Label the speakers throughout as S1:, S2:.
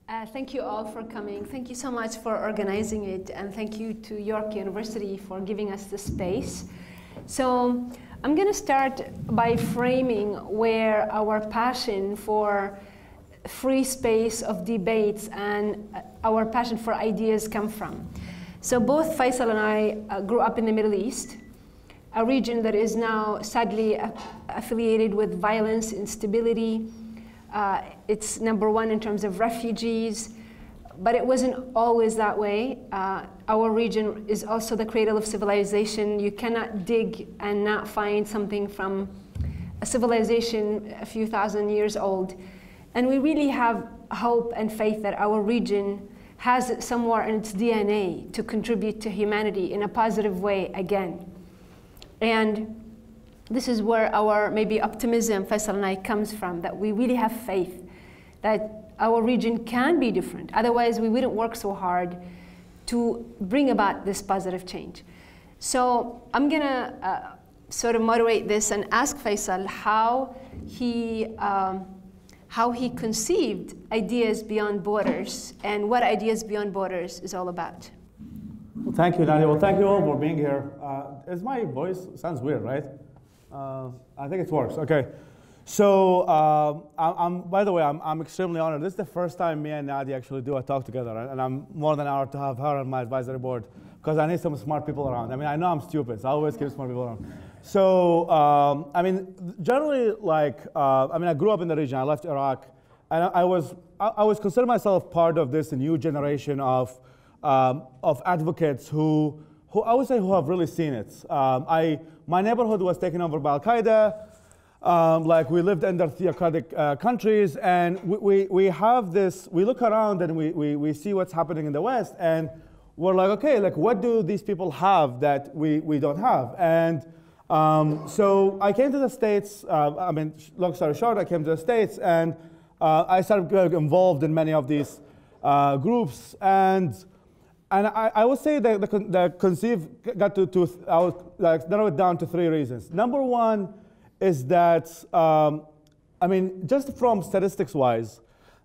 S1: Thank you all for coming. Thank you so much for organizing it, and thank you to York University for giving us the space. So I'm going to start by framing where our passion for free space of debates and our passion for ideas come from. So both Faisal and I grew up in the Middle East, a region that is now sadly affiliated with violence, instability. It's #1 in terms of refugees, but it wasn't always that way. Our region is also the cradle of civilization. You cannot dig and not find something from a civilization a few thousand years old. And we really have hope and faith that our region has it somewhere in its DNA to contribute to humanity in a positive way again. And this is where our maybe optimism, Faisal and I, comes from, that we really have faith that our region can be different. Otherwise, we wouldn't work so hard to bring about this positive change. So I'm going to sort of moderate this and ask Faisal how he conceived ideas beyond borders and what ideas beyond borders is all about.
S2: Well, thank you, Nadia. Well, thank you all for being here. Is my voice, sounds weird, right? I think it works. Okay. So, by the way, I'm extremely honored. This is the first time me and Nadia actually do a talk together, and I'm more than honored to have her on my advisory board because I need some smart people around. I mean, I know I'm stupid, so I always keep smart people around. So, I mean, generally, like, I grew up in the region. I left Iraq, and I was considering myself part of this new generation of advocates who I would say who have really seen it. My neighborhood was taken over by Al-Qaeda. Like, we lived under theocratic countries, and we have this, we look around and we see what's happening in the West, and we're like, okay, like, what do these people have that we don't have? And so I came to the States. I mean, long story short, I came to the States, and I started getting involved in many of these groups, and I would say that the conceive got I would like narrow it down to 3 reasons. #1 is that, I mean, just from statistics-wise,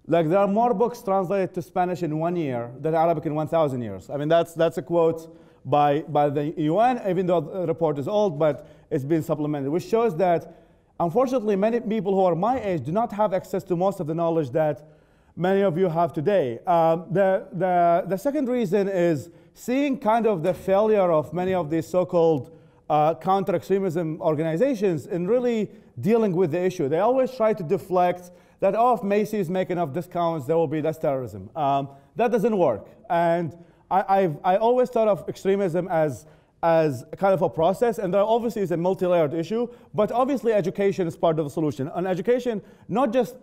S2: like, there are more books translated to Spanish in 1 year than Arabic in 1,000 years. I mean, that's a quote by the UN, even though the report is old, but it's been supplemented, which shows that, unfortunately, many people who are my age do not have access to most of the knowledge that many of you have today. The second reason is seeing kind of the failure of many of these so-called counter-extremism organizations in really dealing with the issue. They always try to deflect that, oh, if Macy's make enough discounts, there will be less terrorism. That doesn't work. And I always thought of extremism as kind of a process, and there obviously is a multi-layered issue, but obviously education is part of the solution. And education, not just,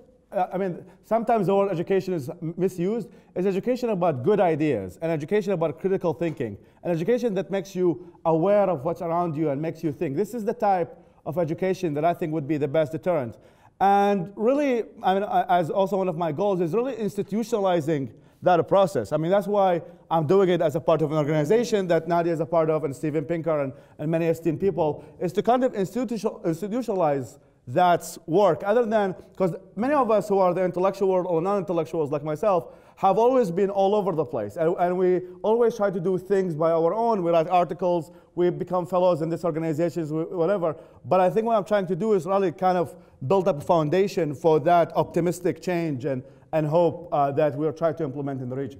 S2: I mean, sometimes the word education is misused. It's education about good ideas, and education about critical thinking, and education that makes you aware of what's around you and makes you think. This is the type of education that I think would be the best deterrent. And really, I mean, as also one of my goals is really institutionalizing that process. I mean, that's why I'm doing it as a part of an organization that Nadia is a part of, and Steven Pinker and many esteemed people, is to kind of institutionalize that work, other than, because many of us who are the intellectual or non-intellectuals like myself have always been all over the place, and we always try to do things by our own. We write articles, we become fellows in these organizations, whatever. But I think what I'm trying to do is really kind of build up a foundation for that optimistic change and hope that we're trying to implement in the region.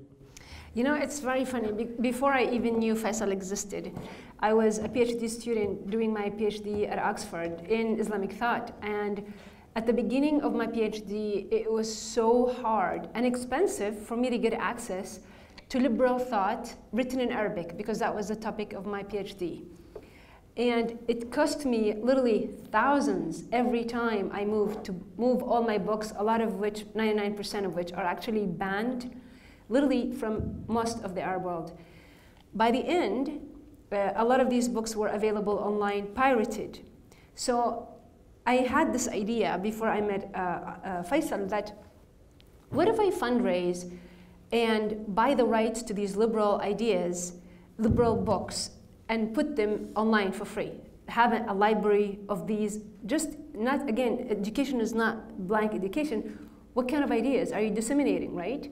S1: You know, it's very funny. Before I even knew Faisal existed, I was a PhD student doing my PhD at Oxford in Islamic thought. And at the beginning of my PhD, it was so hard and expensive for me to get access to liberal thought written in Arabic, because that was the topic of my PhD. And it cost me literally thousands every time I moved to move all my books, a lot of which, 99% of which, are actually banned literally from most of the Arab world. By the end, a lot of these books were available online, pirated. So I had this idea before I met Faisal that, what if I fundraise and buy the rights to these liberal ideas, liberal books, and put them online for free? Have a library of these, just not, again, education is not blank education. What kind of ideas are you disseminating, right?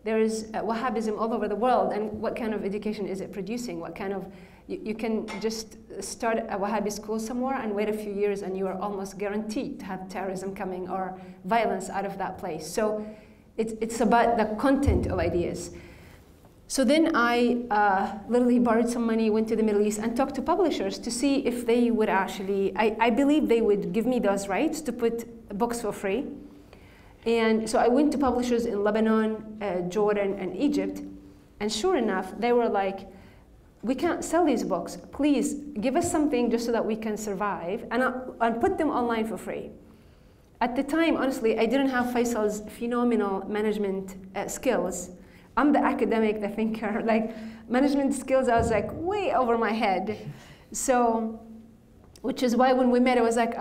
S1: there is Wahhabism all over the world, and what kind of education is it producing? What kind of, you can just start a Wahhabi school somewhere and wait a few years and you are almost guaranteed to have terrorism coming or violence out of that place. So it's about the content of ideas. So then I literally borrowed some money, went to the Middle East and talked to publishers to see if they would actually, I believe they would give me those rights to put books for free. And so I went to publishers in Lebanon, Jordan, and Egypt, and sure enough, they were like, we can't sell these books. Please give us something just so that we can survive, and put them online for free. At the time, honestly, I didn't have Faisal's phenomenal management skills. I'm the academic, the thinker. Like, management skills, I was like way over my head. So, which is why when we met, I was like,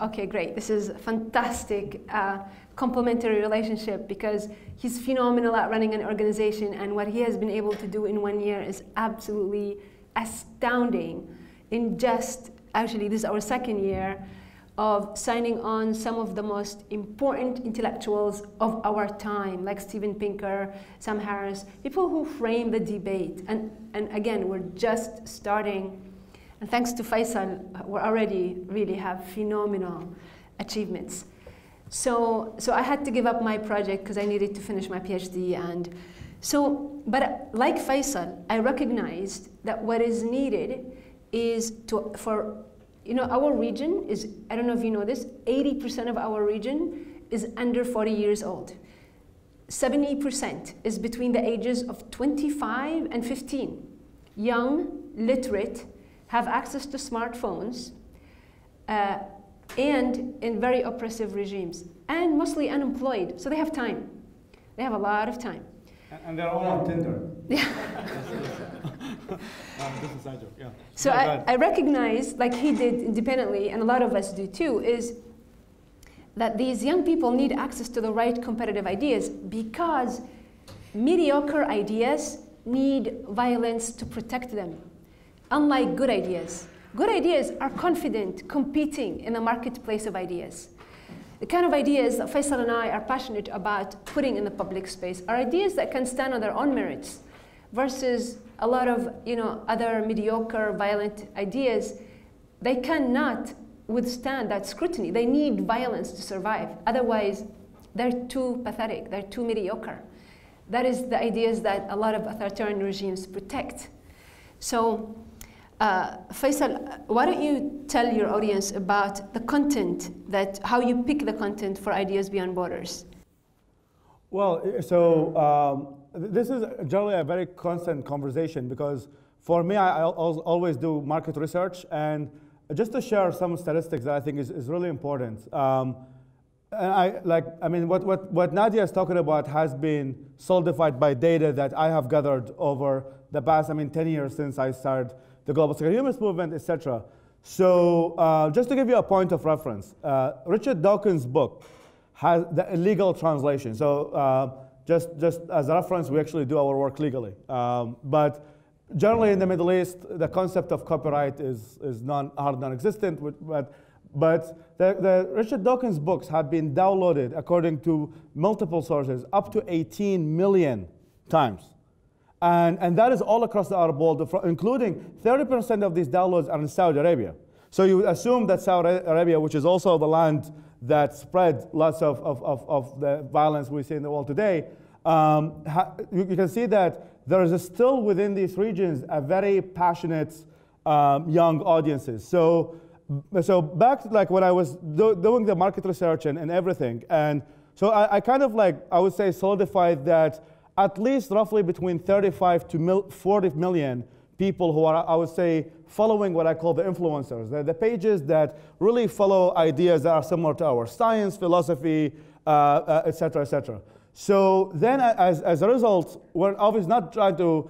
S1: okay, great. This is a fantastic complementary relationship, because he's phenomenal at running an organization, and what he has been able to do in 1 year is absolutely astounding. In just, actually, this is our 2nd year of signing on some of the most important intellectuals of our time, like Steven Pinker, Sam Harris, people who frame the debate. And again, we're just starting. And thanks to Faisal, we already really have phenomenal achievements. So I had to give up my project because I needed to finish my PhD. And so, but like Faisal, I recognized that what is needed is our region is, I don't know if you know this, 80% of our region is under 40 years old. 70% is between the ages of 25 and 15. Young, literate, have access to smartphones, and in very oppressive regimes, and mostly unemployed, so they have time. They have a lot of time.
S2: And they're all on Tinder.
S1: Yeah.
S2: This is Sajid, yeah.
S1: So I recognize, like he did independently, and a lot of us do too, is that these young people need access to the right competitive ideas, because mediocre ideas need violence to protect them, unlike good ideas. Good ideas are confident, competing in the marketplace of ideas. The kind of ideas that Faisal and I are passionate about putting in the public space are ideas that can stand on their own merits, versus a lot of other mediocre, violent ideas. They cannot withstand that scrutiny. They need violence to survive. Otherwise, they're too pathetic, they're too mediocre. That is the ideas that a lot of authoritarian regimes protect. So, Faisal, why don't you tell your audience about the content, how you pick the content for Ideas Beyond Borders?
S2: Well, so this is generally a very constant conversation, because for me, I always do market research, and just to share some statistics that I think is really important. What Nadia is talking about has been solidified by data that I have gathered over the past, 10 years since I started the global secular humanist movement, etc. So just to give you a point of reference, Richard Dawkins' book has the illegal translation. So just as a reference, we actually do our work legally. But generally in the Middle East, the concept of copyright is non-existent. But the Richard Dawkins books have been downloaded, according to multiple sources, up to 18 million times. And that is all across the Arab world, including 30% of these downloads are in Saudi Arabia. So you assume that Saudi Arabia, which is also the land that spread lots of the violence we see in the world today, you can see that there is still within these regions a very passionate young audiences. So back like when I was doing the market research and everything, and so I kind of I would say solidified that at least roughly between 35 to 40 million people who are, I would say, following what I call the influencers, the pages that really follow ideas that are similar to ours, science, philosophy, et cetera, et cetera. So then as a result, we're obviously not trying to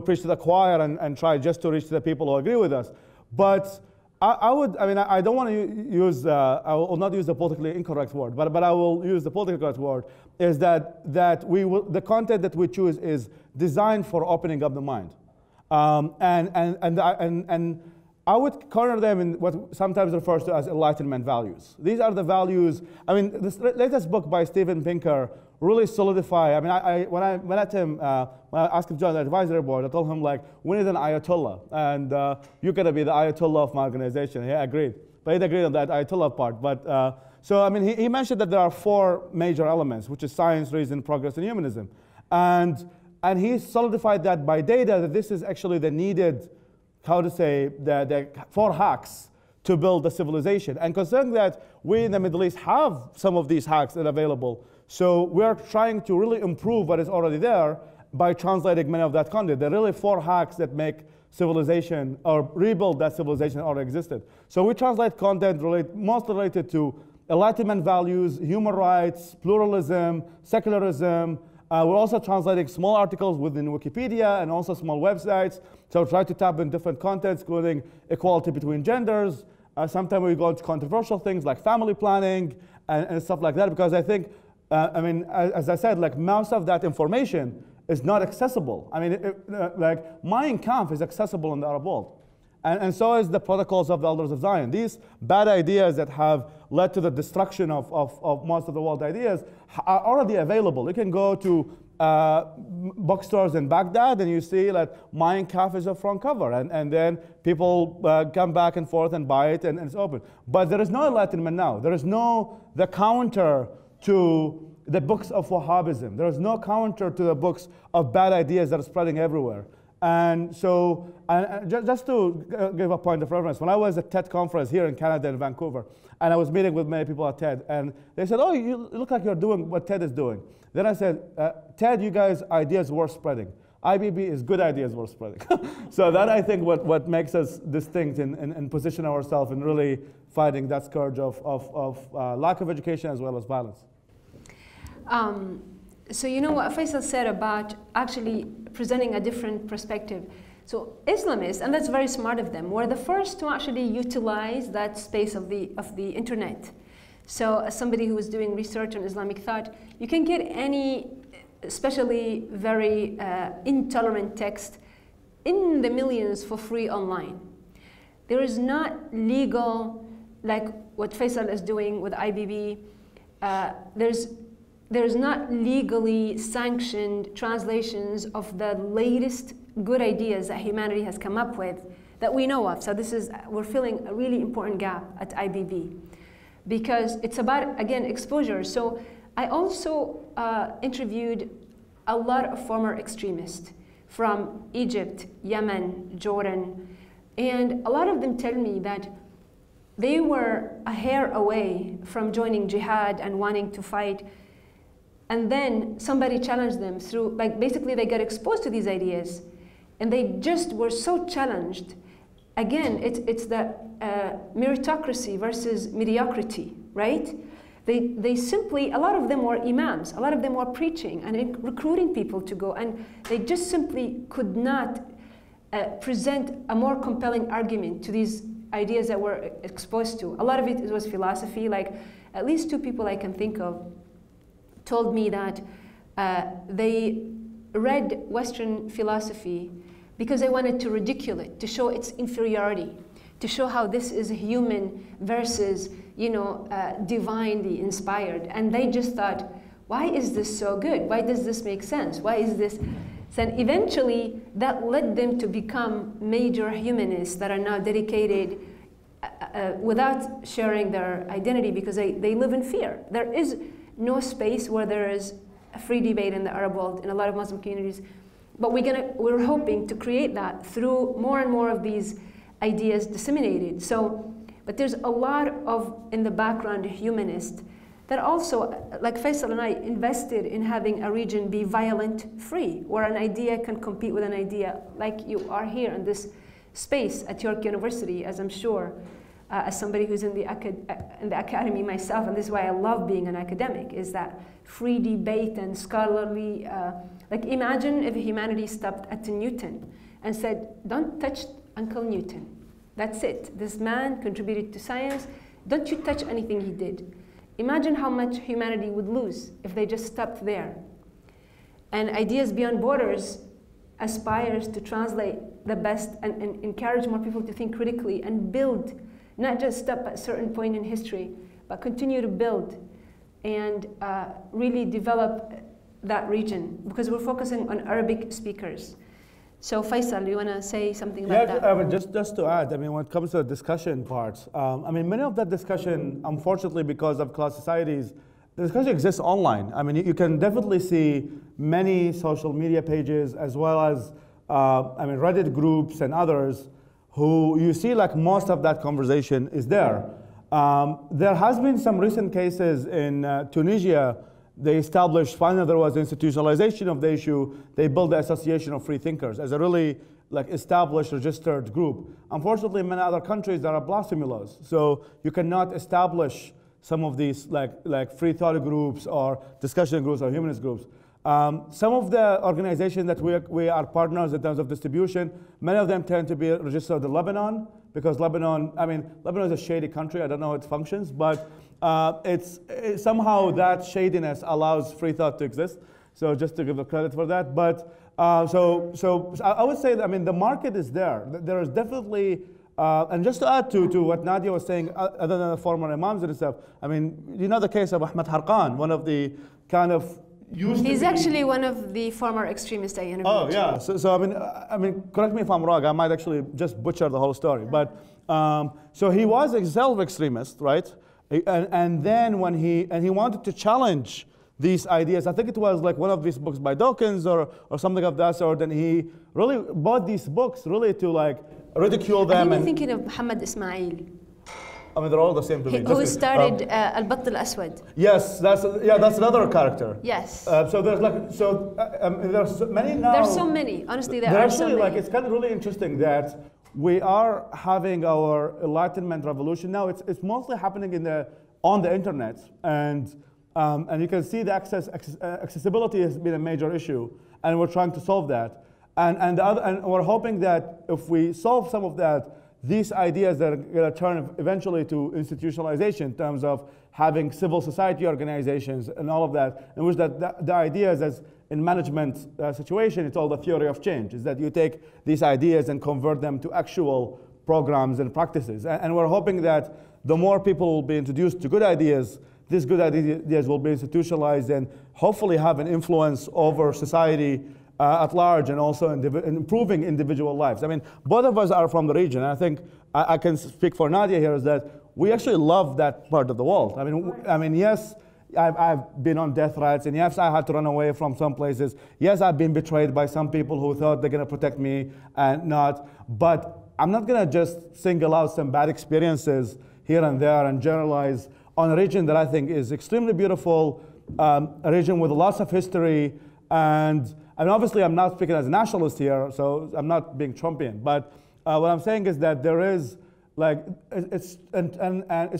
S2: preach to the choir and try just to reach the people who agree with us. But I don't want to use, I will not use the politically incorrect word, but I will use the politically correct word, is that the content that we choose is designed for opening up the mind. And I would corner them in what sometimes refers to as enlightenment values. These are the values. I mean, this latest book by Steven Pinker really solidify. I mean, when I met him, when I asked him to join the advisory board, I told him, like, we need an Ayatollah, and you're going to be the Ayatollah of my organization. He agreed. But he agreed on that Ayatollah part. But so, I mean, he mentioned that there are 4 major elements, which is science, reason, progress, and humanism. And he solidified that by data, that this is actually the needed, how to say, the 4 hacks to build a civilization. And considering that we in the Middle East have some of these hacks that are available, so we're trying to really improve what is already there by translating many of that content. There are really 4 hacks that make civilization, or rebuild that civilization that already existed. So we translate content mostly related to enlightenment values, human rights, pluralism, secularism. We're also translating small articles within Wikipedia and also small websites. So try to tap in different contents, including equality between genders. Sometimes we go into controversial things like family planning and stuff like that, because I think, I mean, as I said, like, most of that information is not accessible. I mean, like, Mein Kampf is accessible in the Arab world. And so is the Protocols of the Elders of Zion. These bad ideas that have led to the destruction of most of the world ideas are already available. You can go to bookstores in Baghdad and you see that Mein Kampf is a front cover. And then people come back and forth and buy it, and it's open. But there is no enlightenment now. There is the counter to the books of Wahhabism. There is no counter to the books of bad ideas that are spreading everywhere. And so, just to give a point of reference, when I was at TED conference here in Canada in Vancouver, and I was meeting with many people at TED, and they said, oh, you look like you're doing what TED is doing. Then I said, TED, you guys' ideas worth spreading. IBB is good ideas worth spreading. So that, I think, what makes us distinct and position ourselves in really fighting that scourge of lack of education as well as violence.
S1: So you know what Faisal said about actually presenting a different perspective. So Islamists, and that's very smart of them, were the first to actually utilize that space of the internet. So as somebody who was doing research on Islamic thought, you can get any, especially very intolerant text, in the millions for free online. There is not legal, like what Faisal is doing with IBB, there's not legally sanctioned translations of the latest good ideas that humanity has come up with that we know of. So we're filling a really important gap at IBB because it's about, again, exposure. So I also interviewed a lot of former extremists from Egypt, Yemen, Jordan, and a lot of them tell me that they were a hair away from joining jihad and wanting to fight. And then somebody challenged them through, like, basically they got exposed to these ideas and they just were so challenged. Again, it's the meritocracy versus mediocrity, right? They simply, a lot of them were imams, a lot of them were preaching and recruiting people to go, and they just simply could not present a more compelling argument to these ideas that were exposed to. A lot of it was philosophy, like at least 2 people I can think of told me that they read Western philosophy because they wanted to ridicule it, to show its inferiority, to show how this is human versus, you know, divinely inspired. And they just thought, why is this so good? Why does this make sense? Why is this? And eventually, that led them to become major humanists that are now dedicated without sharing their identity because they live in fear. There is no space where there is a free debate in the Arab world, in a lot of Muslim communities. But we're hoping to create that through more and more of these ideas disseminated. So, but there's a lot of, in the background, humanists that also, like Faisal and I, invested in having a region be violent-free, where an idea can compete with an idea, like you are here in this space at York University, as I'm sure, as somebody who's in the academy myself, and this is why I love being an academic, is that free debate and scholarly, like imagine if humanity stopped at Newton and said, don't touch Uncle Newton. That's it. This man contributed to science. Don't you touch anything he did. Imagine how much humanity would lose if they just stopped there. And ideas beyond borders, aspires to translate the best and encourage more people to think critically and build, not just stop at a certain point in history, but continue to build and really develop that region, because we're focusing on Arabic speakers. So Faisal, you want to say something about that?
S2: I mean, just to add, I mean, when it comes to the discussion parts, I mean, many of that discussion, unfortunately, because of class societies, the discussion exists online. I mean, you can definitely see many social media pages, as well as, I mean, Reddit groups and others, who you see like most of that conversation is there. There has been some recent cases in Tunisia. They established, finally there was institutionalization of the issue. They built the Association of Free Thinkers as a really like established, registered group. Unfortunately, in many other countries, there are blasphemy laws. So you cannot establish some of these like free thought groups or discussion groups or humanist groups. Some of the organizations that we are partners in terms of distribution, many of them tend to be registered in Lebanon, because Lebanon, I mean, Lebanon is a shady country. I don't know how it functions, but somehow that shadiness allows free thought to exist. So just to give the credit for that. But so I would say that, I mean, the market is there. There is definitely, and just to add to what Nadia was saying, other than the former imams and stuff, I mean, you know the case of Ahmed Harqan, one of the kind of
S1: He's actually one of the former extremists I interviewed.
S2: Oh yeah, so I mean, correct me if I'm wrong. I might actually just butcher the whole story, but so he was a self-extremist, right? And then when he wanted to challenge these ideas, I think it was like one of these books by Dawkins or something of that sort, and he really bought these books really to like ridicule them.
S1: I'm thinking of Muhammad Ismail.
S2: I mean, they're all the same to me.
S1: Who started Al-Batt Al-Aswad.
S2: Yes, that's another character.
S1: Yes.
S2: So there's like, there's many now.
S1: There's so many, honestly, there are so many.
S2: Like, it's kind of really interesting that we are having our enlightenment revolution now. It's mostly happening on the internet, and you can see the accessibility has been a major issue, and we're trying to solve that. And we're hoping that if we solve some of that, these ideas that are going to turn eventually to institutionalization in terms of having civil society organizations and all of that, in which the ideas as in management situation, it's all the theory of change, is that you take these ideas and convert them to actual programs and practices. And we're hoping that the more people will be introduced to good ideas, these good ideas will be institutionalized and hopefully have an influence over society at large, and also in improving individual lives. I mean, both of us are from the region. I think I can speak for Nadia here, is that we actually love that part of the world. I mean, yes, I've been on death threats, and yes, I had to run away from some places. Yes, I've been betrayed by some people who thought they're going to protect me and not. But I'm not going to just single out some bad experiences here and there and generalize on a region that I think is extremely beautiful, a region with lots of history. And obviously, I'm not speaking as a nationalist here, so I'm not being Trumpian. But what I'm saying is that there is, like, it's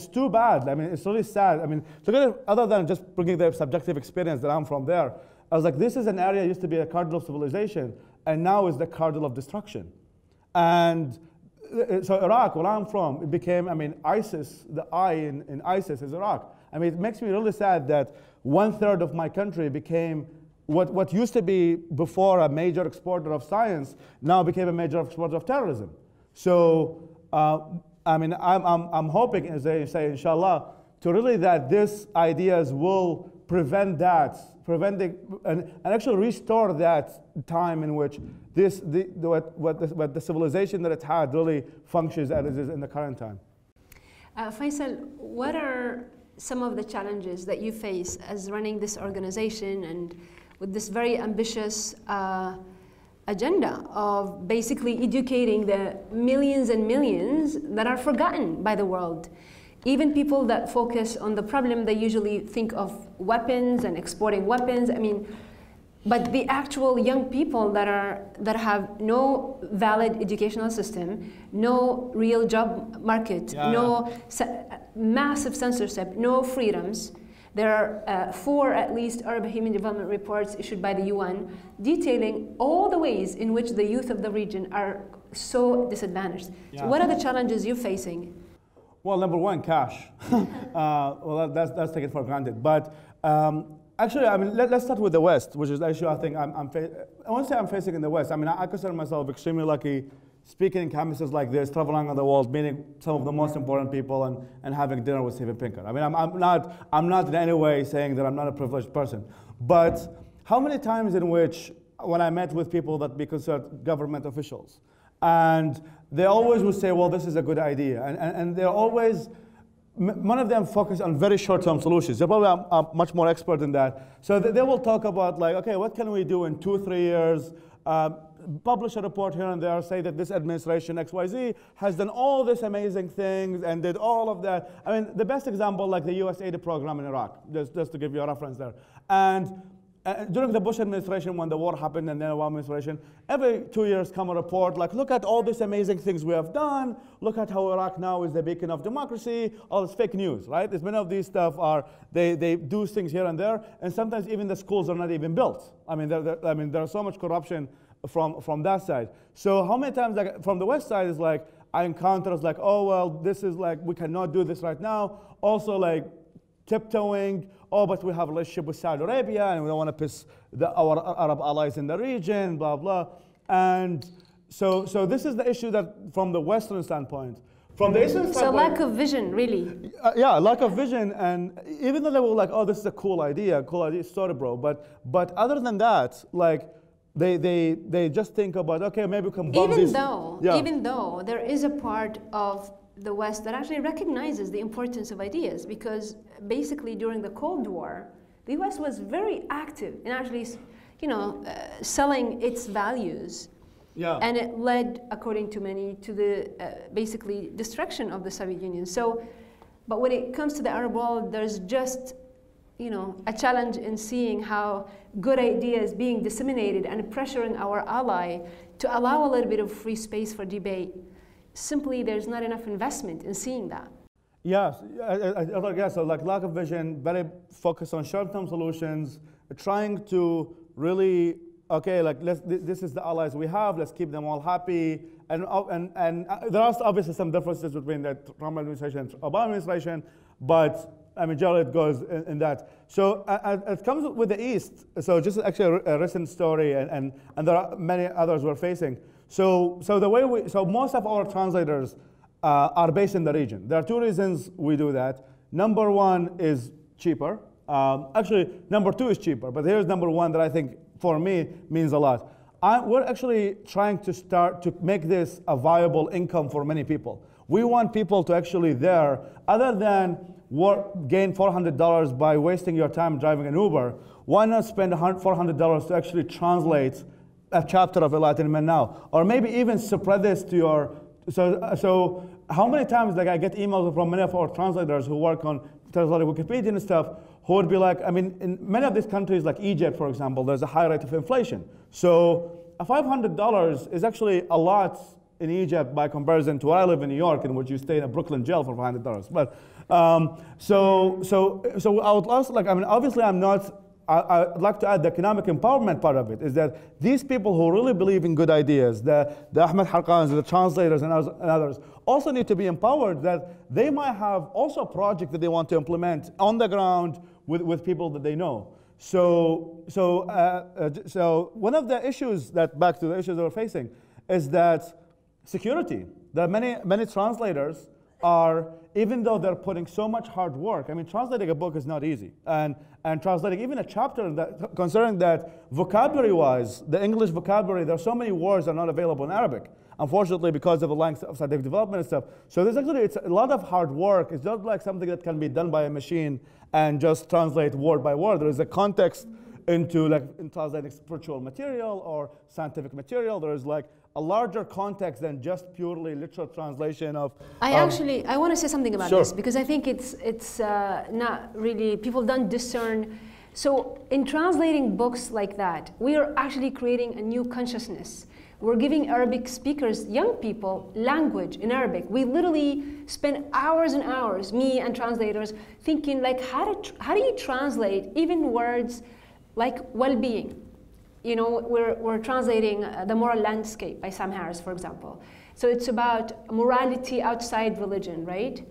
S2: too bad. I mean, it's really sad. I mean, look at it, other than just bringing the subjective experience that I'm from there, I was like, this is an area that used to be a cardinal of civilization, and now is the cardinal of destruction. And so Iraq, where I'm from, it became, I mean, ISIS, the I in ISIS is Iraq. I mean, it makes me really sad that 1/3 of my country became what used to be before a major exporter of science now became a major exporter of terrorism. So, I mean, I'm hoping, as they say, inshallah, to really that these ideas will prevent that, and actually restore that time in which what the civilization that it had really functions as it is in the current time.
S1: Faisal, what are some of the challenges that you face as running this organization and with this very ambitious agenda of basically educating the millions and millions that are forgotten by the world? Even people that focus on the problem, they usually think of weapons and exporting weapons. I mean, but the actual young people that have no valid educational system, no real job market, massive censorship, no freedoms. There are 4 at least Arab Human Development reports issued by the UN detailing all the ways in which the youth of the region are so disadvantaged. Yeah. So what are the challenges you're facing?
S2: Well, number one, cash. Well, that's taken for granted. But Actually, I mean, let's start with the West, which is the issue I think I won't say I'm facing in the West. I mean, I consider myself extremely lucky speaking in campuses like this, traveling on the world, meeting some of the most important people, and having dinner with Steven Pinker. I mean, I'm not in any way saying that I'm not a privileged person. But how many times in which, when I met with people that be considered government officials, and they always would say, well, this is a good idea. And they're always, none of them focus on very short-term solutions. They're probably are much more expert in that. So they will talk about like, okay, what can we do in 2 or 3 years? Publish a report here and there, say that this administration XYZ has done all these amazing things and did all of that. I mean, the best example, like the USAID program in Iraq, just to give you a reference there. And during the Bush administration, when the war happened, and then the Obama administration, every 2 years come a report like, look at all these amazing things we have done. Look at how Iraq now is the beacon of democracy. All this fake news, right? There's many of these stuff are, they do things here and there, and sometimes even the schools are not even built. I mean, there's so much corruption from that side. So how many times, like, from the West side is like, I encounter like, oh, well, this is like, we cannot do this right now. Also like tiptoeing, oh, but we have a relationship with Saudi Arabia and we don't want to piss our Arab allies in the region, blah, blah. And so this is the issue that from the Western standpoint. From the Eastern standpoint.
S1: So lack of vision, really.
S2: Yeah, lack of vision. And even though they were like, oh, this is a cool idea, story, bro. But other than that, like, they just think about, okay, maybe we can bump
S1: even though there is a part of the West that actually recognizes the importance of ideas, because basically during the Cold War, the US was very active in actually, selling its values. Yeah. And it led, according to many, to the basically destruction of the Soviet Union. So, but when it comes to the Arab world, there's just a challenge in seeing how good ideas being disseminated and pressuring our ally to allow a little bit of free space for debate. Simply, there's not enough investment in seeing that.
S2: Yes, so like lack of vision, very focused on short-term solutions, trying to really, okay, like this is the allies we have, let's keep them all happy. And there are obviously some differences between the Trump administration and Obama administration, but I mean, generally it goes in that. So it comes with the East. So just actually a recent story, and there are many others we're facing. So most of our translators are based in the region. There are 2 reasons we do that. Number 1 is cheaper. Actually, number 2 is cheaper, but here's number 1 that I think for me means a lot. We're actually trying to start to make this a viable income for many people. We want people to actually there, other than gain $400 by wasting your time driving an Uber, why not spend $400 to actually translate a chapter of Enlightenment Now? Or maybe even spread this to your, so how many times like I get emails from many of our translators who work on translating Wikipedia and stuff, who would be like, I mean, in many of these countries like Egypt, for example, there's a high rate of inflation. So a $500 is actually a lot in Egypt by comparison to where I live in New York, in which you stay in a Brooklyn jail for $500. But so I would also like, I mean, obviously I'd like to add the economic empowerment part of it, is that these people who really believe in good ideas, the Ahmed Harqans, the translators and others, also need to be empowered that they might have also a project that they want to implement on the ground with people that they know. So one of the issues back to the issues that we're facing, is that security. There are many translators are, even though they're putting so much hard work, I mean, translating a book is not easy. And translating even a chapter, considering that vocabulary-wise, the English vocabulary, there are so many words that are not available in Arabic, unfortunately, because of the length of scientific development and stuff. So it's a lot of hard work. It's not like something that can be done by a machine and just translate word by word. There is a context in translating spiritual material or scientific material. There is like a larger context than just purely literal translation of. I
S1: want to say something about this, because I think it's not really, people don't discern. So in translating books like that, we are actually creating a new consciousness. We're giving Arabic speakers, young people, language in Arabic. We literally spend hours and hours, me and translators, thinking like, how do you translate even words like well-being? You know, we're translating The Moral Landscape by Sam Harris, for example. So it's about morality outside religion, right?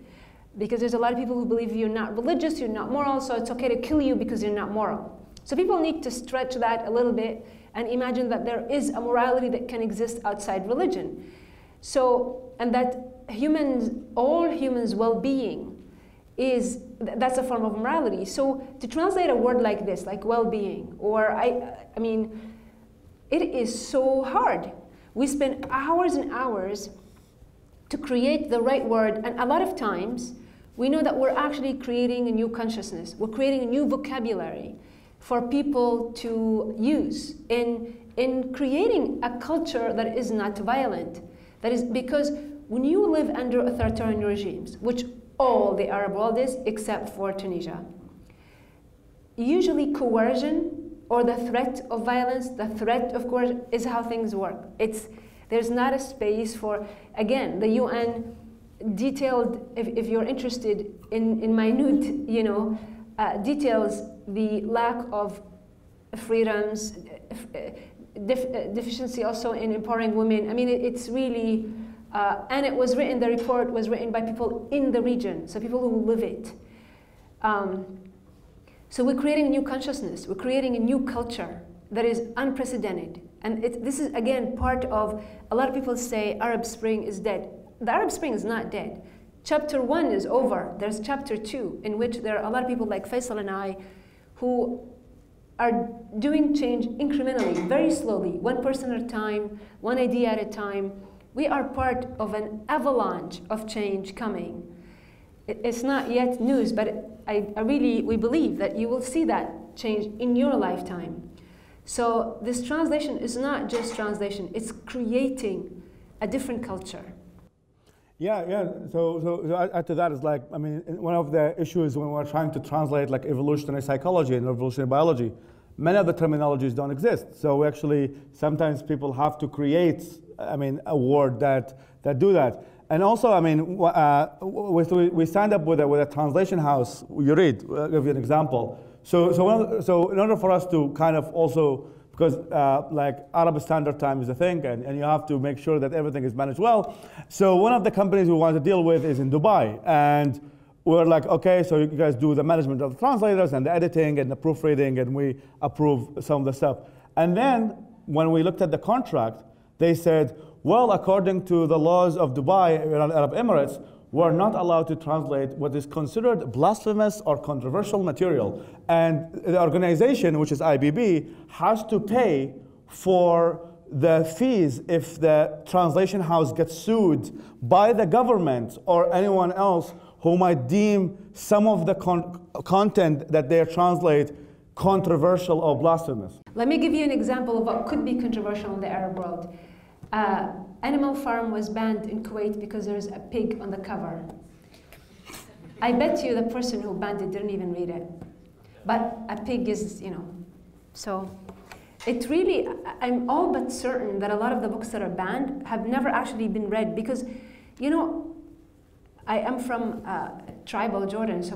S1: because there's a lot of people who believe you're not religious, you're not moral, so it's okay to kill you because you're not moral. So people need to stretch that a little bit and imagine that there is a morality that can exist outside religion. So, and that humans, all humans' well-being that's a form of morality. So to translate a word like this, like well-being, or I mean, it is so hard. We spend hours and hours to create the right word, and a lot of times we know that we're actually creating a new consciousness. We're creating a new vocabulary for people to use in creating a culture that is not violent. That is because when you live under authoritarian regimes, which all the Arab world is except for Tunisia, usually coercion or the threat of violence, the threat of coercion is how things work. There's not a space for, again, the UN detailed, if you're interested in minute, details the lack of freedoms, deficiency also in empowering women. I mean, it's really, and it was written, the report was written by people in the region, so people who live it. So we're creating a new consciousness, we're creating a new culture that is unprecedented. And this is, again, part of, a lot of people say Arab Spring is dead. The Arab Spring is not dead. Chapter 1 is over. There's chapter 2, in which there are a lot of people like Faisal and I who are doing change incrementally, very slowly, one person at a time, one idea at a time. We are part of an avalanche of change coming. It's not yet news, but we believe that you will see that change in your lifetime. So this translation is not just translation, it's creating a different culture.
S2: Yeah. So add to that is like, I mean, one of the issues when we're trying to translate like evolutionary psychology and evolutionary biology, many of the terminologies don't exist. So actually, sometimes people have to create, I mean, a word that do that. And also, I mean, we signed up with a translation house. You read. I'll give you an example. So in order for us to kind of also, because like Arab Standard Time is a thing, and you have to make sure that everything is managed well. So one of the companies we want to deal with is in Dubai, and we're like, okay, so you guys do the management of the translators and the editing and the proofreading, and we approve some of the stuff. And then when we looked at the contract, they said, well, according to the laws of Dubai, Arab Emirates, we're not allowed to translate what is considered blasphemous or controversial material. And the organization, which is IBB, has to pay for the fees if the translation house gets sued by the government or anyone else who might deem some of the content that they translate controversial or blasphemous.
S1: Let me give you an example of what could be controversial in the Arab world. Animal Farm was banned in Kuwait because there's a pig on the cover. I bet you the person who banned it didn't even read it. But a pig is, so it really, I'm all but certain that a lot of the books that are banned have never actually been read because, I am from tribal Jordan, so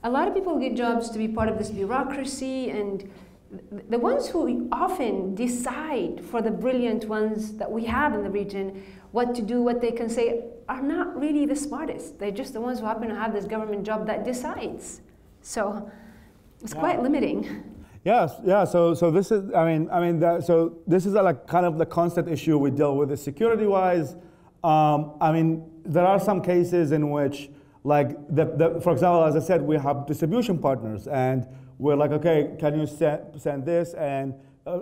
S1: a lot of people get jobs to be part of this bureaucracy, and the ones who often decide for the brilliant ones that we have in the region what to do, what they can say, are not really the smartest. They're just the ones who happen to have this government job that decides. So it's quite limiting.
S2: Yes, yeah. So this is, so this is like kind of the constant issue we deal with, is security-wise. There are some cases in which, like, for example, as I said, we have distribution partners, and we're like, okay, can you send this and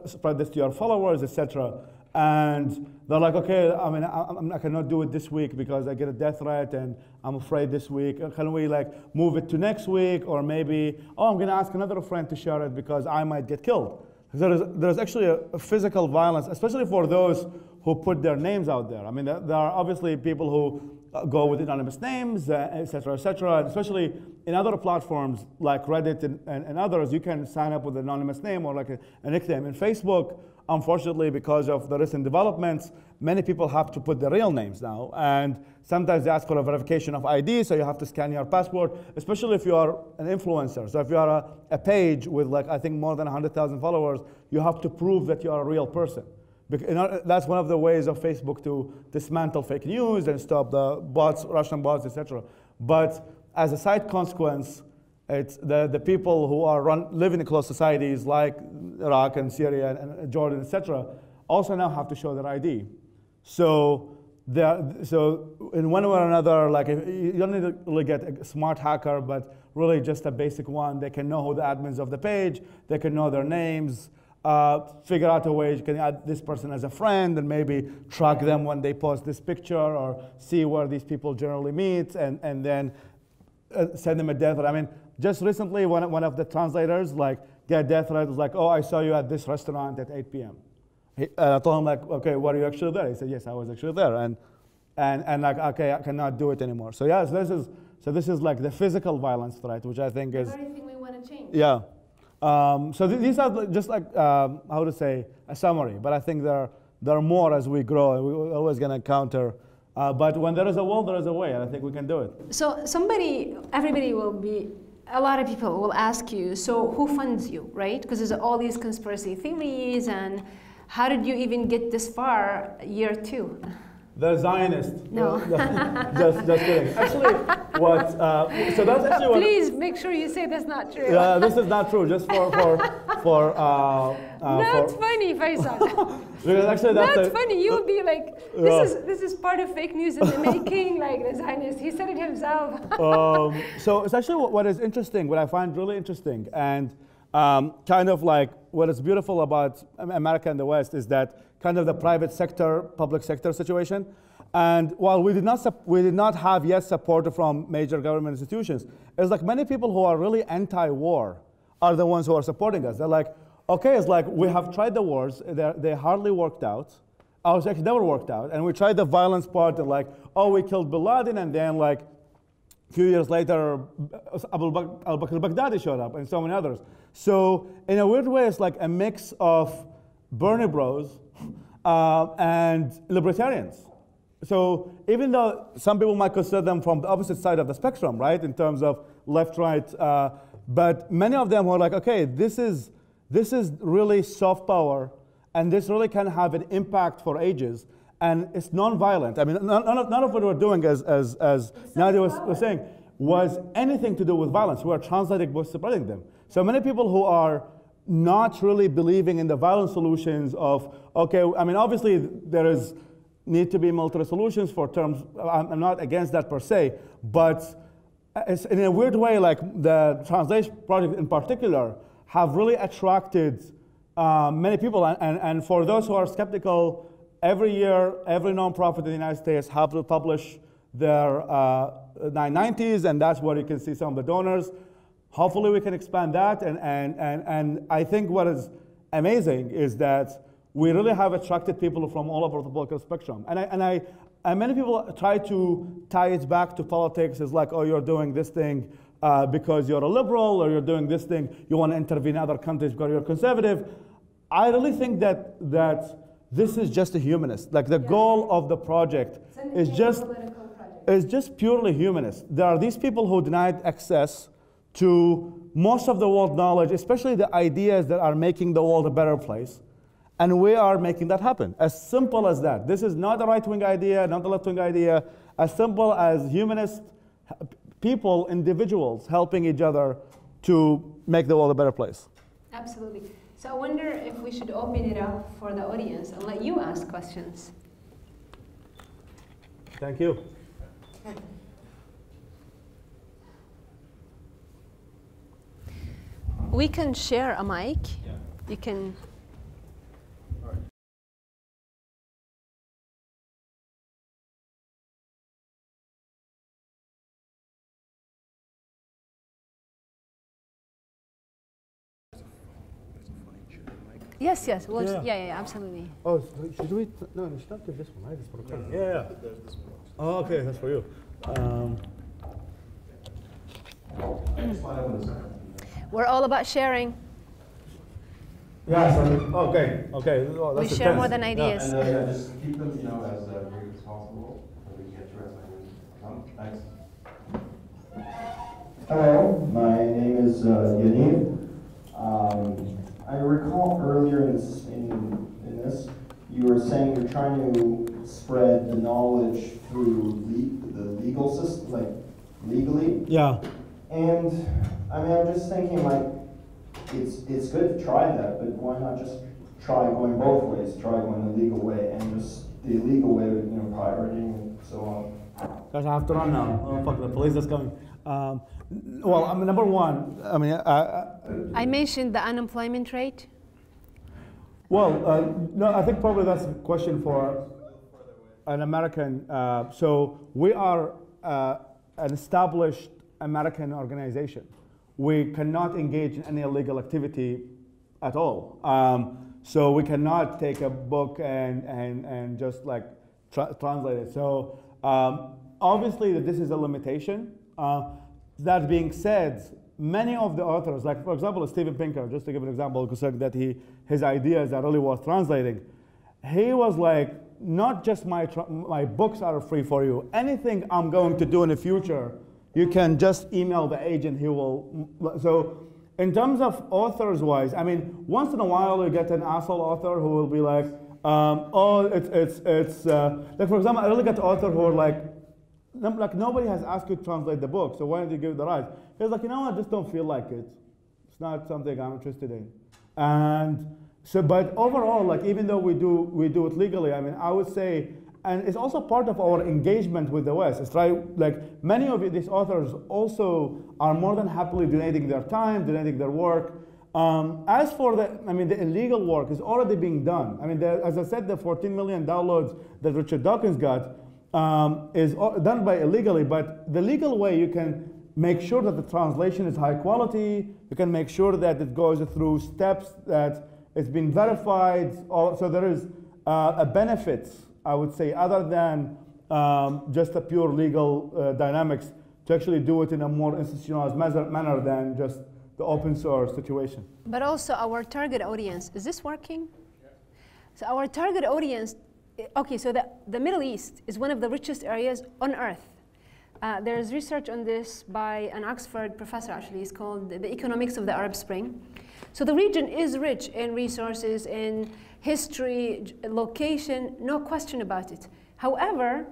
S2: spread this to your followers, etc. And they're like, okay, I cannot do it this week because I get a death threat and I'm afraid this week. Can we like move it to next week? Or maybe, I'm going to ask another friend to share it because I might get killed. There's actually a physical violence, especially for those who put their names out there. I mean, there are obviously people who go with anonymous names, et cetera, and especially in other platforms like Reddit and others, you can sign up with an anonymous name or like a nickname. In Facebook, unfortunately, because of the recent developments, many people have to put their real names now, and sometimes they ask for a verification of ID, so you have to scan your passport, especially if you are an influencer. So if you are a page with, like, I think more than 100,000 followers, you have to prove that you are a real person. That's one of the ways of Facebook to dismantle fake news and stop the bots, Russian bots, etc. But as a side consequence, it's the people who are living in closed societies like Iraq and Syria and Jordan, etc., also now have to show their ID. So in one way or another, like you don't need to really get a smart hacker, but really just a basic one. They can know who the admins of the page. They can know their names. Figure out a way you can add this person as a friend and maybe track them when they post this picture or see where these people generally meet and then send them a death threat. I mean, just recently, one of the translators get a death threat, was like, oh, I saw you at this restaurant at 8 p.m. I told him, like, okay, were you actually there? He said, yes, I was actually there. And like, okay, I cannot do it anymore. So yeah, so this is like the physical violence threat, which I think is...
S1: The very thing we want to change.
S2: Yeah. So these are just like, how to say, a summary. But I think there are more as we grow, and we're always going to encounter. But when there is a will, there is a way, and I think we can do it.
S1: So everybody will be, a lot of people will ask you, so who funds you, right? Because there's all these conspiracy theories, and how did you even get this far, year 2?
S2: The Zionist.
S1: No.
S2: just kidding. Actually, so that's actually what...
S1: Please make sure you say that's not true.
S2: Yeah, this is not true, just for
S1: Not funny, Faisal.
S2: Because actually that's
S1: funny. You will be like, this is part of fake news in the making, like the Zionist. He said it himself.
S2: So it's actually what is interesting, what I find really interesting, and kind of like what is beautiful about America and the West is that kind of the private sector, public sector situation. And while we did not have yet support from major government institutions, it's like many people who are really anti-war are the ones who are supporting us. They're like, okay, it's like we have tried the wars, they hardly worked out. Actually never worked out. And we tried the violence part and like, oh, we killed Bin Laden, and then like a few years later, al-Bakr al-Baghdadi showed up and so many others. So in a weird way, it's like a mix of Bernie bros and libertarians. So even though some people might consider them from the opposite side of the spectrum, right, in terms of left, right, but many of them were like, okay, this is really soft power, and this really can have an impact for ages, and it's non-violent. I mean, none of what we're doing, as Nadia was saying, was anything to do with violence. We are translating both, spreading them. So many people who are not really believing in the violent solutions of, okay, I mean, obviously there need to be military solutions for terms, I'm not against that per se, but it's in a weird way, like the translation project in particular have really attracted many people, and for those who are skeptical, every year, every nonprofit in the United States have to publish their 990s, and that's where you can see some of the donors. Hopefully we can expand that, and I think what is amazing is that we really have attracted people from all over the political spectrum. And many people try to tie it back to politics. It's like, oh, you're doing this thing because you're a liberal, or you're doing this thing, you want to intervene in other countries because you're conservative. I really think that this is just a humanist. Like the goal of the project is just purely humanist. There are these people who denied access to most of the world knowledge, especially the ideas that are making the world a better place. And we are making that happen. As simple as that. This is not a right-wing idea, not a left-wing idea. As simple as humanist people, individuals, helping each other to make the world a better place.
S1: Absolutely. So I wonder if we should open it up for the audience and let you ask questions.
S2: Thank you.
S1: We can share a mic.
S3: Yeah.
S1: You can.
S3: All right.
S1: Yes, yes. Well,
S2: Yeah.
S1: yeah, absolutely.
S2: Oh, should we? No, it's not this one, right? It's for recording. Yeah.
S3: There's this one.
S2: Oh, okay, that's for you.
S1: We're all about sharing.
S2: Yeah. Okay. Oh,
S1: We
S2: that's
S1: share
S2: intense.
S1: more than ideas.
S3: And just keep them, as brief as possible, so we can get your assignment. Thanks.
S4: Hello, my name is Yaniv. I recall earlier in this you were saying you're trying to spread the knowledge through the legal system, like legally.
S2: Yeah.
S4: And I mean, I'm just thinking like, it's good to try that, but why not just try going both ways? Try going the legal way and just the illegal way with, pirating and so on.
S2: Gosh, I have to run now. Oh, fuck, the police is coming. Well, I mean, number one, I mean,
S1: I mentioned the unemployment rate.
S2: Well, no, I think probably that's a question for an American. So we are an established American organization. We cannot engage in any illegal activity at all. So we cannot take a book and just like translate it. So obviously this is a limitation. That being said, many of the authors, like for example, Steven Pinker, just to give an example, who said that his ideas are really worth translating. He was like, not just my books are free for you. Anything I'm going to do in the future, you can just email the agent. He will. So in terms of authors-wise, I mean, once in a while you get an asshole author who will be like, oh, it's like for example, I really get author who are like nobody has asked you to translate the book, so why don't you give it the right? He's like, I just don't feel like it. It's not something I'm interested in. And so, but overall, like even though we do it legally, I mean, I would say, and it's also part of our engagement with the West. It's like many of these authors also are more than happily donating their time, donating their work. As for the illegal work is already being done. I mean, as I said, the 14 million downloads that Richard Dawkins got is done by illegally, but the legal way you can make sure that the translation is high quality, you can make sure that it goes through steps, that it's been verified, so there is a benefit, I would say, other than just a pure legal dynamics, to actually do it in a more institutionalized manner than just the open source situation.
S1: But also our target audience, is this working? Yeah. So our target audience, okay, so the Middle East is one of the richest areas on earth. There's research on this by an Oxford professor, actually. It's called The Economics of the Arab Spring. So the region is rich in resources, in history, location, no question about it. However,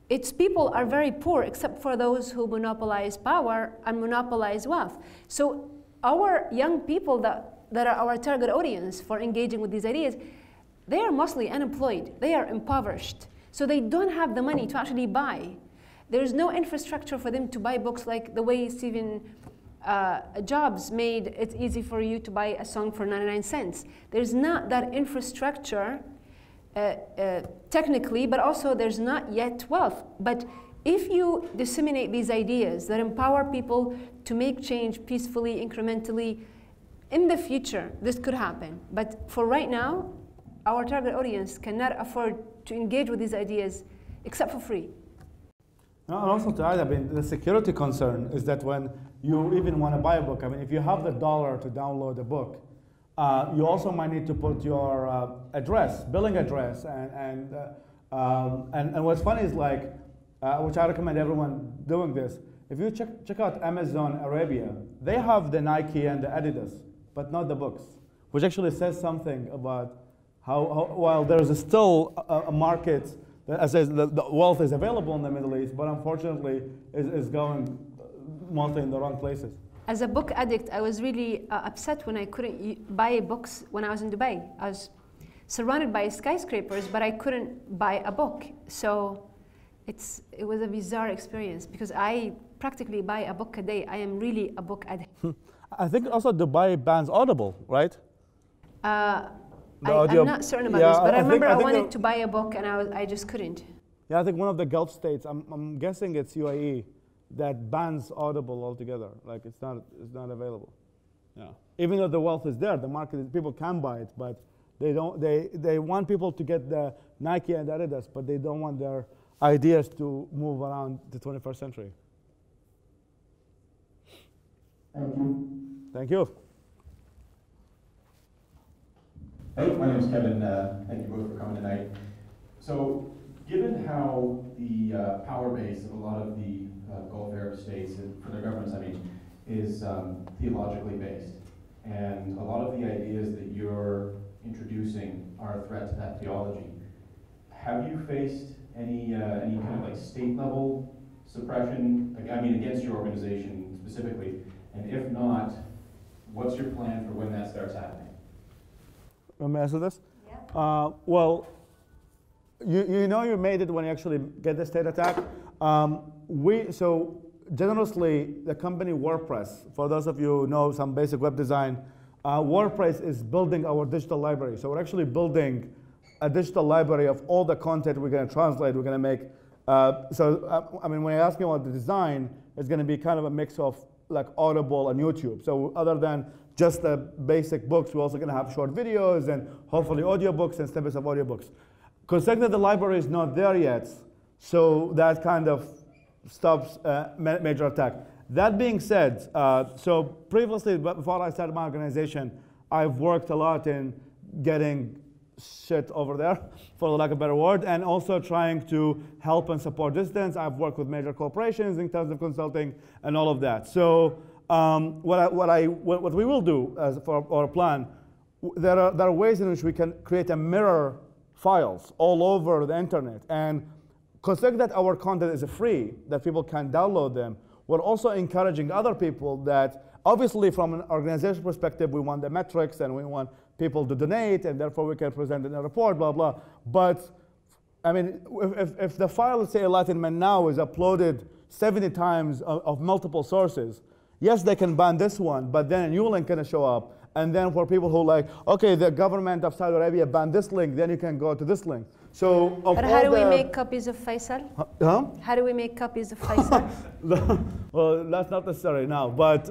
S1: its people are very poor, except for those who monopolize power and monopolize wealth. So our young people that are our target audience for engaging with these ideas, they are mostly unemployed. They are impoverished. So they don't have the money to actually buy. There's no infrastructure for them to buy books like the way Stephen Jobs made it easy for you to buy a song for 99 cents. There's not that infrastructure technically, but also there's not yet wealth. But if you disseminate these ideas that empower people to make change peacefully, incrementally, in the future, this could happen. But for right now, our target audience cannot afford to engage with these ideas except for free.
S2: And also to add, I mean, the security concern is that when you even want to buy a book, I mean, if you have the dollar to download a book, you also might need to put your address, billing address, and what's funny is like, which I recommend everyone doing this. If you check out Amazon Arabia, they have the Nike and the Adidas, but not the books, which actually says something about how while there's still a market that, as the wealth is available in the Middle East, but unfortunately is going mostly in the wrong places.
S1: As a book addict, I was really upset when I couldn't buy books when I was in Dubai. I was surrounded by skyscrapers, but I couldn't buy a book. So it was a bizarre experience because I practically buy a book a day. I am really a book addict.
S2: I think also Dubai bans Audible, right?
S1: I'm not certain about this, but I remember I wanted to buy a book and I just couldn't.
S2: Yeah, I think one of the Gulf states, I'm guessing it's UAE, that bans Audible altogether. Like it's not available. Yeah. Even though the wealth is there, the market is, people can buy it, but they don't. They want people to get the Nike and Adidas, but they don't want their ideas to move around the 21st century.
S4: Thank you.
S2: Thank you.
S3: Hey, my name is Kevin. Thank you both for coming tonight. So, given how the power base of a lot of the Gulf Arab states, and for their governments, I mean, is theologically based, and a lot of the ideas that you're introducing our threat to that theology. Have you faced any kind of like state level suppression? Like, I mean, against your organization specifically, and if not, what's your plan for when that starts happening?
S2: Let me answer this.
S1: Yeah.
S2: Well, you know you made it when you actually get the state attack. So generously, the company WordPress, for those of you who know some basic web design, WordPress is building our digital library. So we're actually building a digital library of all the content we're going to translate, we're going to make. I mean, when you ask me about the design, it's going to be kind of a mix of like Audible and YouTube. So other than just the basic books, we're also going to have short videos and hopefully audiobooks and snippets of audiobooks. Considering that the library is not there yet, so that kind of stops major attack. That being said, so previously, before I started my organization, I've worked a lot in getting shit over there, for lack of a better word, and also trying to help and support dissidents. I've worked with major corporations in terms of consulting and all of that. So what we will do as for our plan, there are ways in which we can create a mirror files all over the internet. And considering that our content is free, that people can download them, we're also encouraging other people that, obviously from an organization perspective, we want the metrics and we want people to donate, and therefore we can present in a report, blah, blah. But, I mean, if the file, let's say Enlightenment now, is uploaded 70 times of multiple sources, yes, they can ban this one, but then a new link can show up. And then for people who like, okay, the government of Saudi Arabia banned this link, then you can go to this link. So,
S1: but how do we make copies of Faisal?
S2: Huh?
S1: How do we make copies of Faisal?
S2: Well, that's not necessary now. But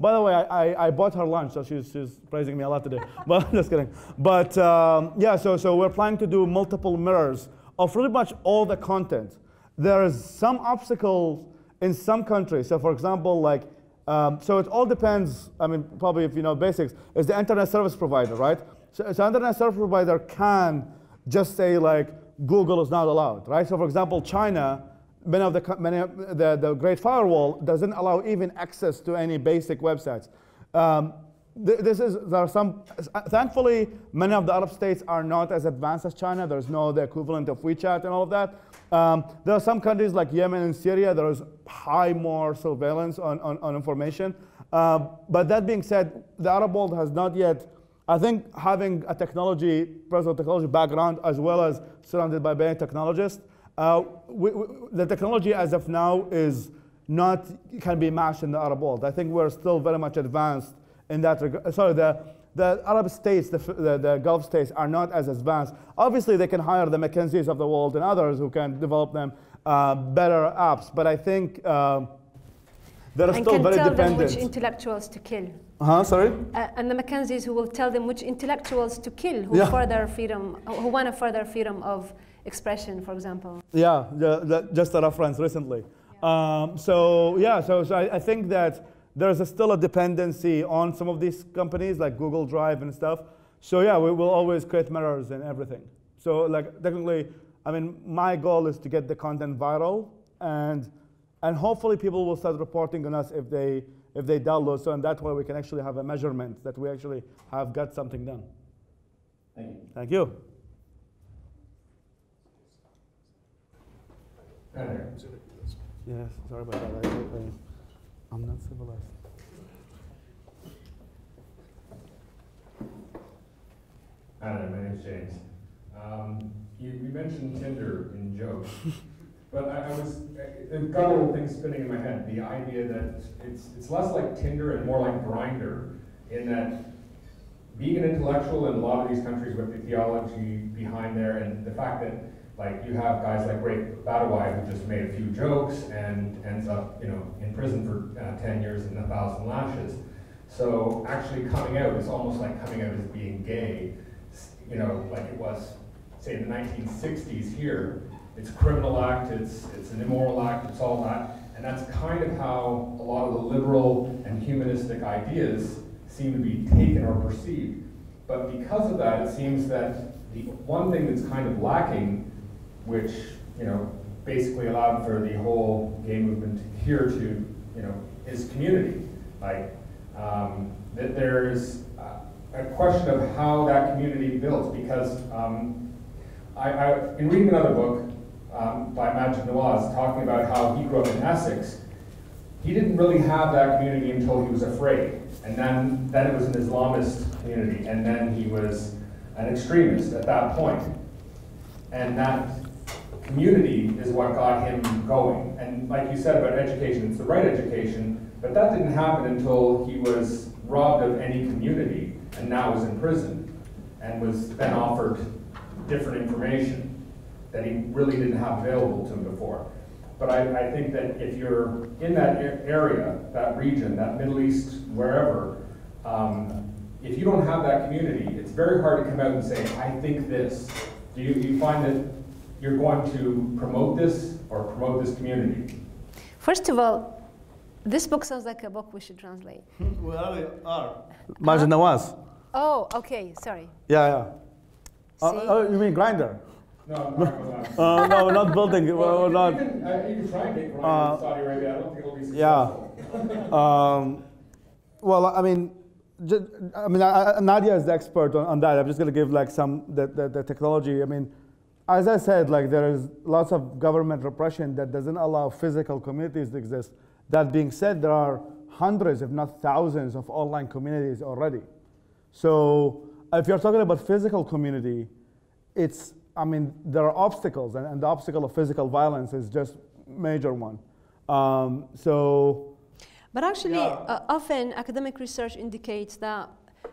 S2: by the way, I bought her lunch, so she's praising me a lot today. But just kidding. But yeah, so we're planning to do multiple mirrors of pretty much all the content. There is some obstacles in some countries. So for example, like, so it all depends, I mean, probably if you know basics, is the internet service provider, right? So internet service provider can just say like, Google is not allowed, right? So for example, China, many of the Great Firewall doesn't allow even access to any basic websites. There are some, thankfully, many of the Arab states are not as advanced as China. There's no the equivalent of WeChat and all of that. There are some countries like Yemen and Syria, there is more surveillance on information. But that being said, the Arab world has not yet, I think having a personal technology background as well as surrounded by many technologists, the technology as of now is not, can be matched in the Arab world. I think we're still very much advanced in that regard. Sorry, the Arab states, the Gulf states are not as advanced. Obviously, they can hire the McKinseys of the world and others who can develop them better apps. But I think they're still very dependent. And can tell them
S1: which intellectuals to kill.
S2: Sorry?
S1: And the Mackenzies who will tell them which intellectuals to kill, who further freedom, who want a further freedom of expression, for example.
S2: Yeah, just a reference recently. Yeah. So I think that there's still a dependency on some of these companies like Google Drive and stuff. So yeah, we will always create mirrors and everything. So like technically, I mean, my goal is to get the content viral, and hopefully people will start reporting on us if they download. So in that way we can actually have a measurement that we actually have got something done.
S3: Thank you.
S2: Thank you. Yes, sorry about that. I'm not civilized.
S5: Hi, my name's James. You mentioned Tinder in jokes, but it got a little thing spinning in my head. The idea that it's less like Tinder and more like Grindr, in that being an intellectual in a lot of these countries with the theology behind there, and the fact that like you have guys like Ray Badawai who just made a few jokes and ends up in prison for 10 years and 1,000 lashes. So actually coming out is almost like coming out as being gay, like it was, say, in the 1960s here. It's a criminal act, it's an immoral act, it's all that. And that's kind of how a lot of the liberal and humanistic ideas seem to be taken or perceived. But because of that, it seems that the one thing that's kind of lacking, which basically allowed for the whole gay movement here to, is community. Like that there's a question of how that community builds, because in reading another book by Majid Nawaz talking about how he grew up in Essex, he didn't really have that community until he was afraid. And then it was an Islamist community, and then he was an extremist at that point. And that community is what got him going. And like you said about education, it's the right education, but that didn't happen until he was robbed of any community and now was in prison and was then offered different information that he really didn't have available to him before. But I think that if you're in that area, that region, that Middle East, wherever, if you don't have that community, it's very hard to come out and say, I think this. Do you find that you're going to promote this or promote this community?
S1: First of all, this book sounds like a book we should translate.
S2: We already are. Majid Nawaz.
S1: Oh, okay, sorry.
S2: Yeah. You mean Grindr?
S5: No,
S2: no, we're not building it.
S5: Well,
S2: we're not.
S5: You can try and get Grindr in Saudi Arabia. I don't think it'll be successful.
S2: Well, I mean, Nadia is the expert on that. I'm just going to give like the technology. I mean, as I said, like there is lots of government repression that doesn't allow physical communities to exist. That being said, there are hundreds, if not thousands, of online communities already. So if you're talking about physical community, there are obstacles, and the obstacle of physical violence is just major one.
S1: But actually, often academic research indicates that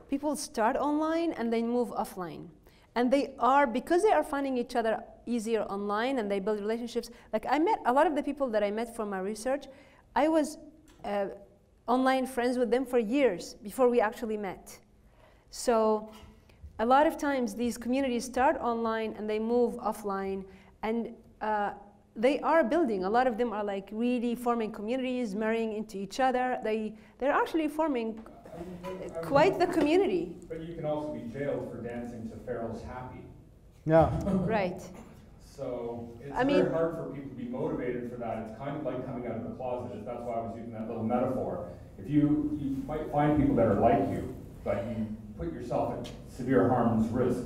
S1: people start online and then move offline. And because they are finding each other easier online and they build relationships. Like I met a lot of the people that I met from my research, I was online friends with them for years before we actually met. So a lot of times these communities start online and they move offline, and they are building. A lot of them are like really forming communities, marrying into each other. They're actually forming quite the community.
S5: But you can also be jailed for dancing to Pharaoh's Happy.
S2: Yeah.
S1: Right.
S5: So it's very hard for people to be motivated for that. It's kind of like coming out of the closet. That's why I was using that little metaphor. If you might find people that are like you, but you put yourself at severe harm's risk,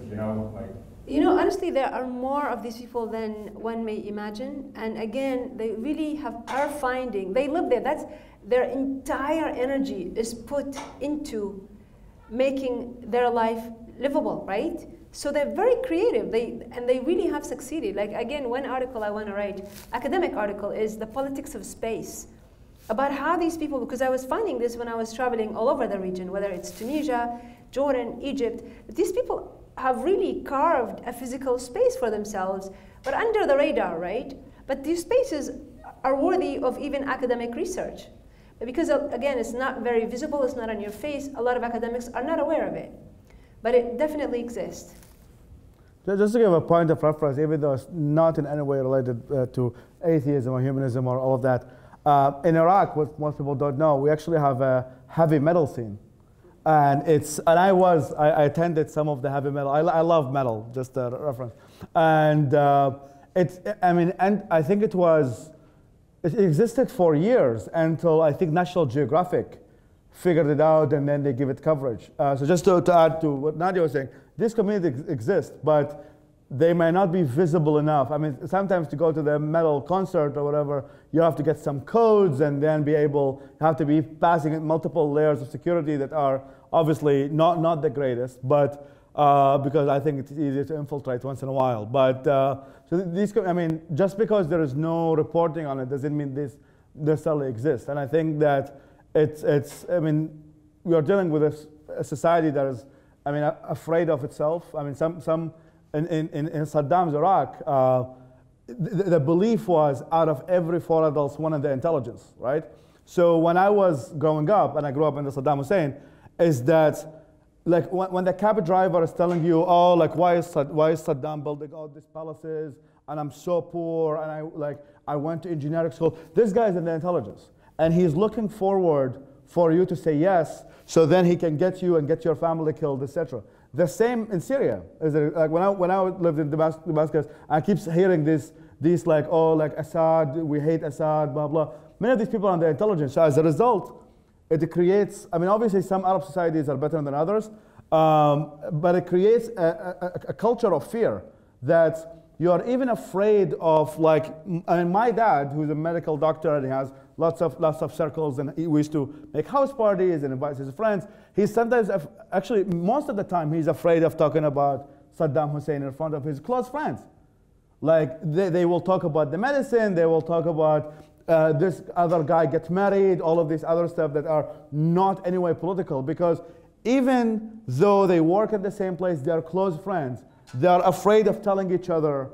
S1: honestly, there are more of these people than one may imagine. And again, they really are finding, they live there. Their entire energy is put into making their life livable, right? So they're very creative, and they really have succeeded. Like again, one article I want to write, academic article, is the politics of space. About how these people, because I was finding this when I was traveling all over the region, whether it's Tunisia, Jordan, Egypt, these people have really carved a physical space for themselves, but under the radar, right? But these spaces are worthy of even academic research. But because, again, it's not very visible, it's not on your face, a lot of academics are not aware of it. But it definitely exists.
S2: Just to give a point of reference, even though it's not in any way related to atheism or humanism or all of that, in Iraq, what most people don't know, we actually have a heavy metal scene. And I attended some of the heavy metal. I love metal, just a reference. And I think it existed for years until I think National Geographic figured it out, and then they give it coverage. So just to add to what Nadia was saying, these communities exist, but they may not be visible enough. I mean, sometimes to go to the metal concert or whatever, you have to get some codes and then you have to be passing multiple layers of security that are obviously not the greatest, but because I think it's easier to infiltrate once in a while. But just because there is no reporting on it doesn't mean this necessarily exists. And I think that we are dealing with a society that is, afraid of itself. In Saddam's Iraq, the belief was out of every 4 adults, one in the intelligence, right? So when I was growing up, and I grew up in the Saddam Hussein, is that like when the cab driver is telling you, oh, like why is Saddam building all these palaces, and I'm so poor, and I went to engineering school. This guy's in the intelligence, and he's looking forward for you to say yes, so then he can get you and get your family killed, etc. The same in Syria. Like when I lived in Damascus, I keep hearing these like, oh, like Assad, we hate Assad, blah blah. Many of these people are on the intelligence. So as a result, it creates. Obviously some Arab societies are better than others. But it creates a culture of fear that you are even afraid of, like, I mean, my dad, who's a medical doctor, and he has lots of circles, and we used to make house parties and invite his friends. He's sometimes, actually, most of the time, he's afraid of talking about Saddam Hussein in front of his close friends. Like, they will talk about the medicine, they will talk about this other guy gets married, all of these other stuff that are not anyway political, because even though they work at the same place, they are close friends, they are afraid of telling each other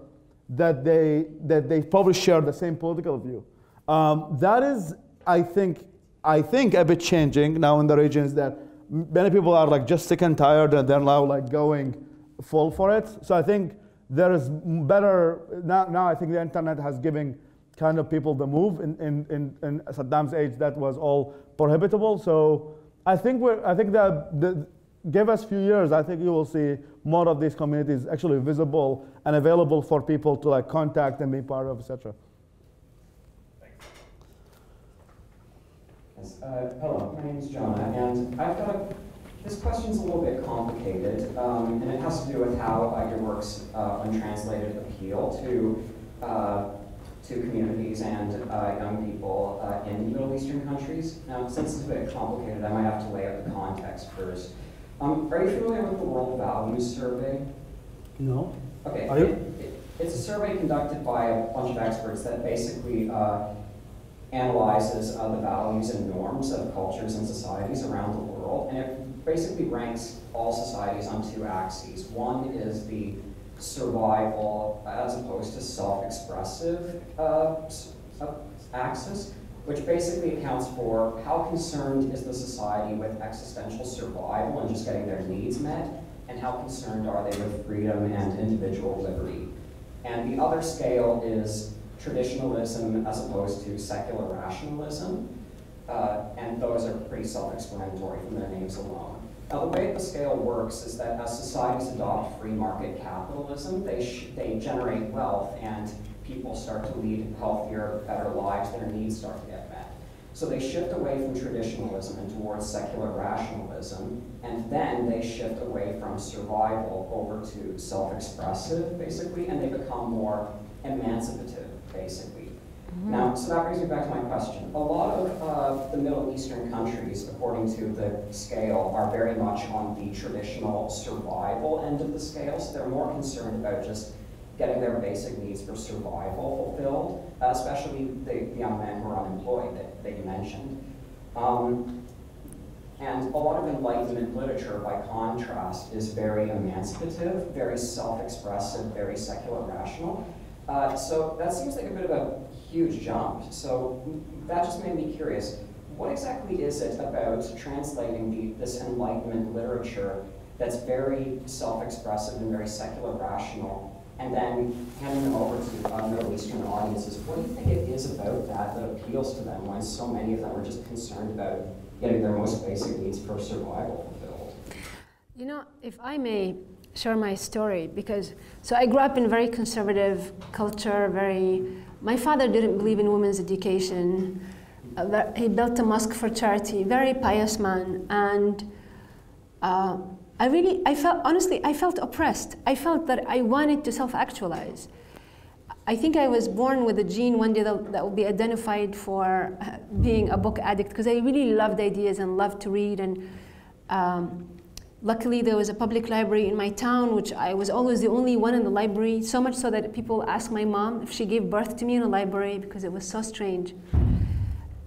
S2: that they probably share the same political view. That is, I think, a bit changing now in the regions, that many people are like just sick and tired, and they're now like going full for it. So I think there is better, now I think the internet has given kind of people the move. In Saddam's age, that was all prohibitable. So I think that give us a few years, I think you will see more of these communities actually visible and available for people to like contact and be part of, etc.
S6: Yes, hello, my name is Jonah, and I've got this question's a little bit complicated, and it has to do with how your work's untranslated appeal to communities and young people in Middle Eastern countries. Now, since it's a bit complicated, I might have to lay out the context first. Are you familiar with the World Values Survey?
S2: No.
S6: Okay.
S2: Are you?
S6: It's a survey conducted by a bunch of experts that basically analyzes the values and norms of cultures and societies around the world, and it basically ranks all societies on two axes. One is the survival as opposed to self-expressive axis, which basically accounts for how concerned is the society with existential survival and just getting their needs met, and how concerned are they with freedom and individual liberty. And the other scale is traditionalism as opposed to secular rationalism, and those are pretty self-explanatory from their names alone. Now, the way the scale works is that as societies adopt free market capitalism, they generate wealth, and people start to lead healthier, better lives, their needs start to get met. So they shift away from traditionalism and towards secular rationalism, and then they shift away from survival over to self-expressive, basically, and they become more emancipative, basically. Now, so that brings me back to my question. A lot of the Middle Eastern countries, according to the scale, are very much on the traditional survival end of the scale, so they're more concerned about just getting their basic needs for survival fulfilled, especially the young men who are unemployed that you mentioned. And a lot of Enlightenment literature, by contrast, is very emancipative, very self-expressive, very secular rational. So that seems like a bit of a huge jump. So that just made me curious. What exactly is it about translating this Enlightenment literature that's very self-expressive and very secular rational, and then handing them over to Middle Eastern audiences? What do you think it is about that that appeals to them when so many of them are just concerned about getting their most basic needs for survival fulfilled?
S1: You know, if I may share my story, because, so I grew up in very conservative culture, my father didn't believe in women's education. He built a mosque for charity, very pious man, and I felt oppressed. I felt that I wanted to self-actualize. I think I was born with a gene one day that will be identified for being a book addict, because I really loved ideas and loved to read. And luckily, there was a public library in my town, which I was always the only one in the library, so much so that people asked my mom if she gave birth to me in a library, because it was so strange.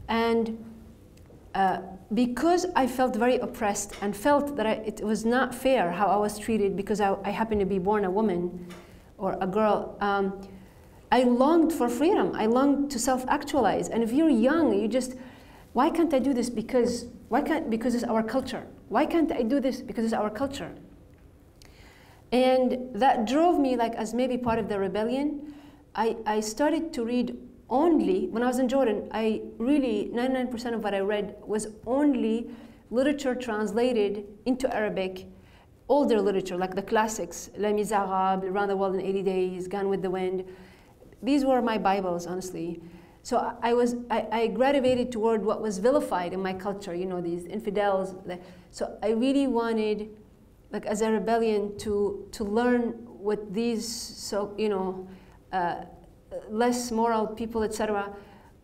S1: And because I felt very oppressed and felt that it was not fair how I was treated because I happened to be born a woman or a girl, I longed for freedom. I longed to self-actualize. And if you're young, you just, why can't I do this? Because it's our culture. Why can't I do this? Because it's our culture. And that drove me, like, as maybe part of the rebellion. I started to read only, when I was in Jordan, 99% of what I read was only literature translated into Arabic, older literature, like the classics, Les Miserables, Around the World in 80 Days, Gone with the Wind. These were my Bibles, honestly. So I gravitated toward what was vilified in my culture, you know, these infidels. So I really wanted like as a rebellion to learn what these, so, you know, less moral people, etc.,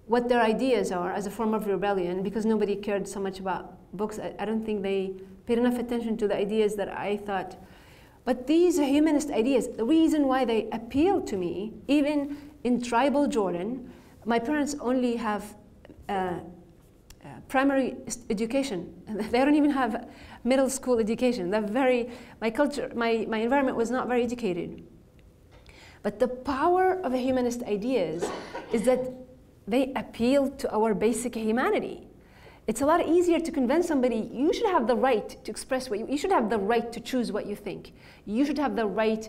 S1: what their ideas are as a form of rebellion, because nobody cared so much about books. I don't think they paid enough attention to the ideas that I thought. But these humanist ideas, the reason why they appeal to me, even in tribal Jordan, my parents only have primary education. They don't even have middle school education. They're very, my culture, my environment was not very educated. But the power of the humanist ideas is that they appeal to our basic humanity. It's a lot easier to convince somebody, you should have the right to express what you should have the right to choose what you think. You should have the right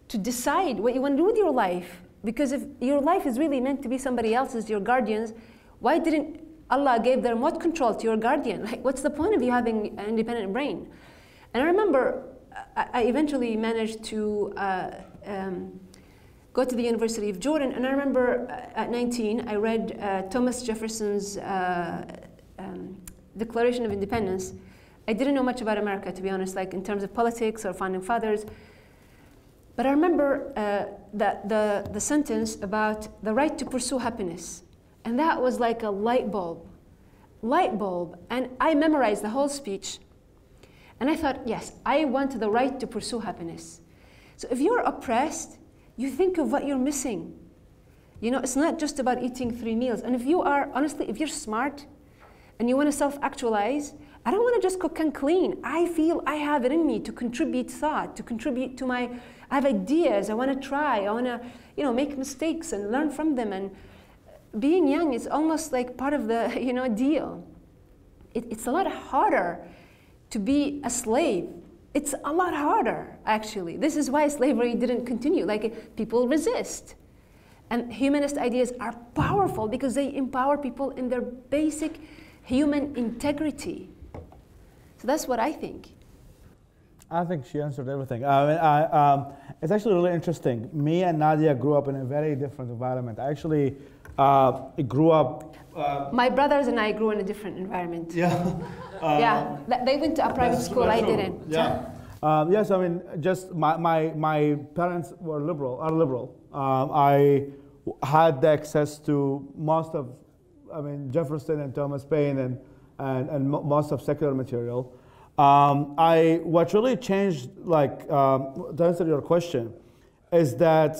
S1: to decide what you want to do with your life. Because if your life is really meant to be somebody else's, your guardians, why didn't Allah give the remote control to your guardian? Like, what's the point of you having an independent brain? And I remember I eventually managed to go to the University of Jordan, and I remember at 19, I read Thomas Jefferson's Declaration of Independence. I didn't know much about America, to be honest, like in terms of politics or founding fathers. But I remember the sentence about the right to pursue happiness. And that was like a light bulb. And I memorized the whole speech. And I thought, yes, I want the right to pursue happiness. So if you're oppressed, you think of what you're missing. You know, it's not just about eating 3 meals. And if you are, honestly, if you're smart and you want to self-actualize, I don't want to just cook and clean. I feel I have it in me to contribute thought, to contribute to I have ideas, I want to try, I want to, you know, make mistakes and learn from them. And being young is almost like part of the, you know, deal. It's a lot harder to be a slave. It's a lot harder, actually. This is why slavery didn't continue. Like, people resist. And humanist ideas are powerful because they empower people in their basic human integrity. So that's what I think.
S2: I think she answered everything. It's actually really interesting. Me and Nadia grew up in a very different environment. I actually grew up...
S1: My brothers and I grew in a different environment.
S2: Yeah.
S1: Yeah, they went to a private school, I didn't.
S2: Yeah. Yes, I mean, just my parents are liberal. I had the access to most of, I mean, Jefferson and Thomas Paine and most of secular material. What really changed, like, to answer your question, is that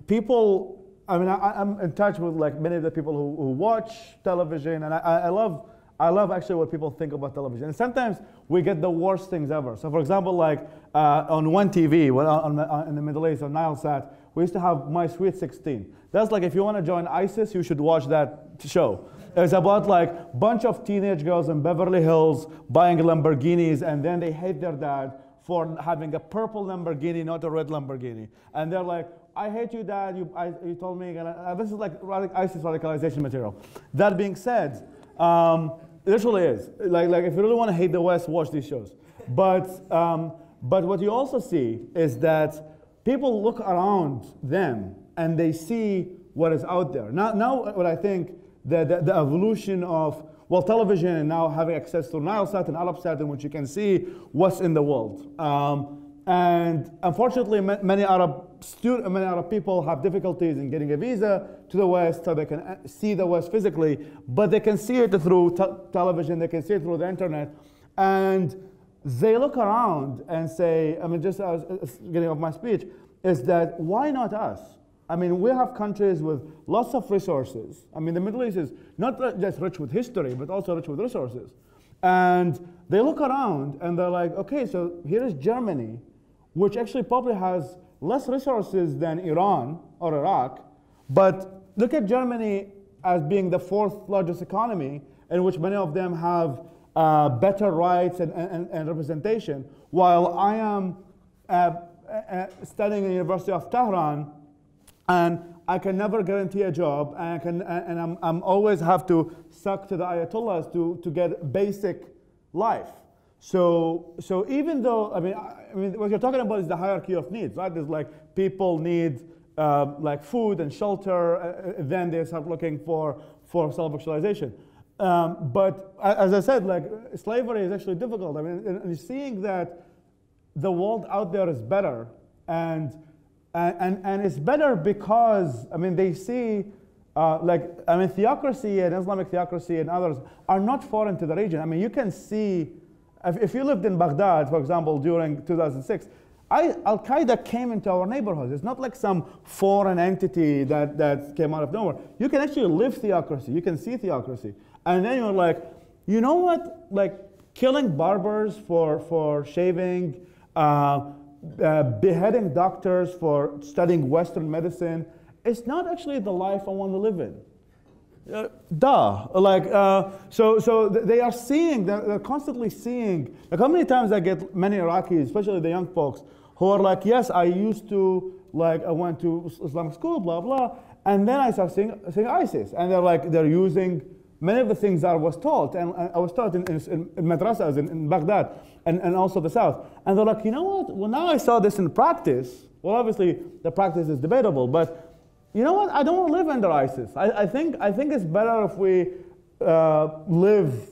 S2: people, I mean, I'm in touch with like many of the people who watch television, and I love actually what people think about television. And sometimes we get the worst things ever. So for example, like on One TV, in the Middle East, on Nilesat, we used to have My Sweet 16. That's like, if you want to join ISIS, you should watch that show. It's about like a bunch of teenage girls in Beverly Hills buying Lamborghinis, and then they hate their dad for having a purple Lamborghini, not a red Lamborghini. And they're like, I hate you, Dad, you told me, this is like ISIS radicalization material. That being said, it literally is. Like if you really want to hate the West, watch these shows. But what you also see is that people look around them and they see what is out there. Now what I think, the evolution of, well, television and now having access to Nilesat and Arabsat, in which you can see what's in the world. And unfortunately, many Arab people have difficulties in getting a visa to the West, so they can see the West physically, but they can see it through television, they can see it through the internet, and they look around and say, I mean, just as getting off my speech, is that why not us? I mean, we have countries with lots of resources. I mean, the Middle East is not just rich with history, but also rich with resources. And they look around and they're like, okay, so here is Germany, which actually probably has less resources than Iran or Iraq, but look at Germany as being the 4th largest economy, in which many of them have better rights and representation, while I am studying at the University of Tehran, and I can never guarantee a job, and I'm always have to suck to the Ayatollahs to get basic life. So even though, I mean, what you're talking about is the hierarchy of needs, right? There's like people need like food and shelter, then they start looking for self-actualization. But as I said, like slavery is actually difficult. I mean, and seeing that the world out there is better, and it's better because I mean they see theocracy and Islamic theocracy and others are not foreign to the region. I mean, you can see if you lived in Baghdad, for example, during 2006. Al-Qaeda came into our neighborhoods. It's not like some foreign entity that came out of nowhere. You can actually live theocracy. You can see theocracy. And then you're like, you know what? Like killing barbers for shaving, beheading doctors for studying Western medicine, it's not actually the life I want to live in. So they are seeing, they're constantly seeing. Like how many times I get many Iraqis, especially the young folks, who are like, yes, I used to, like, I went to Islamic school, blah, blah, and then I start seeing ISIS. And they're like, they're using many of the things that I was taught, and I was taught in madrasas in Baghdad, and also the South. And they're like, you know what, well, now I saw this in practice. Well, obviously, the practice is debatable, but you know what, I don't want to live under ISIS. I think it's better if we live.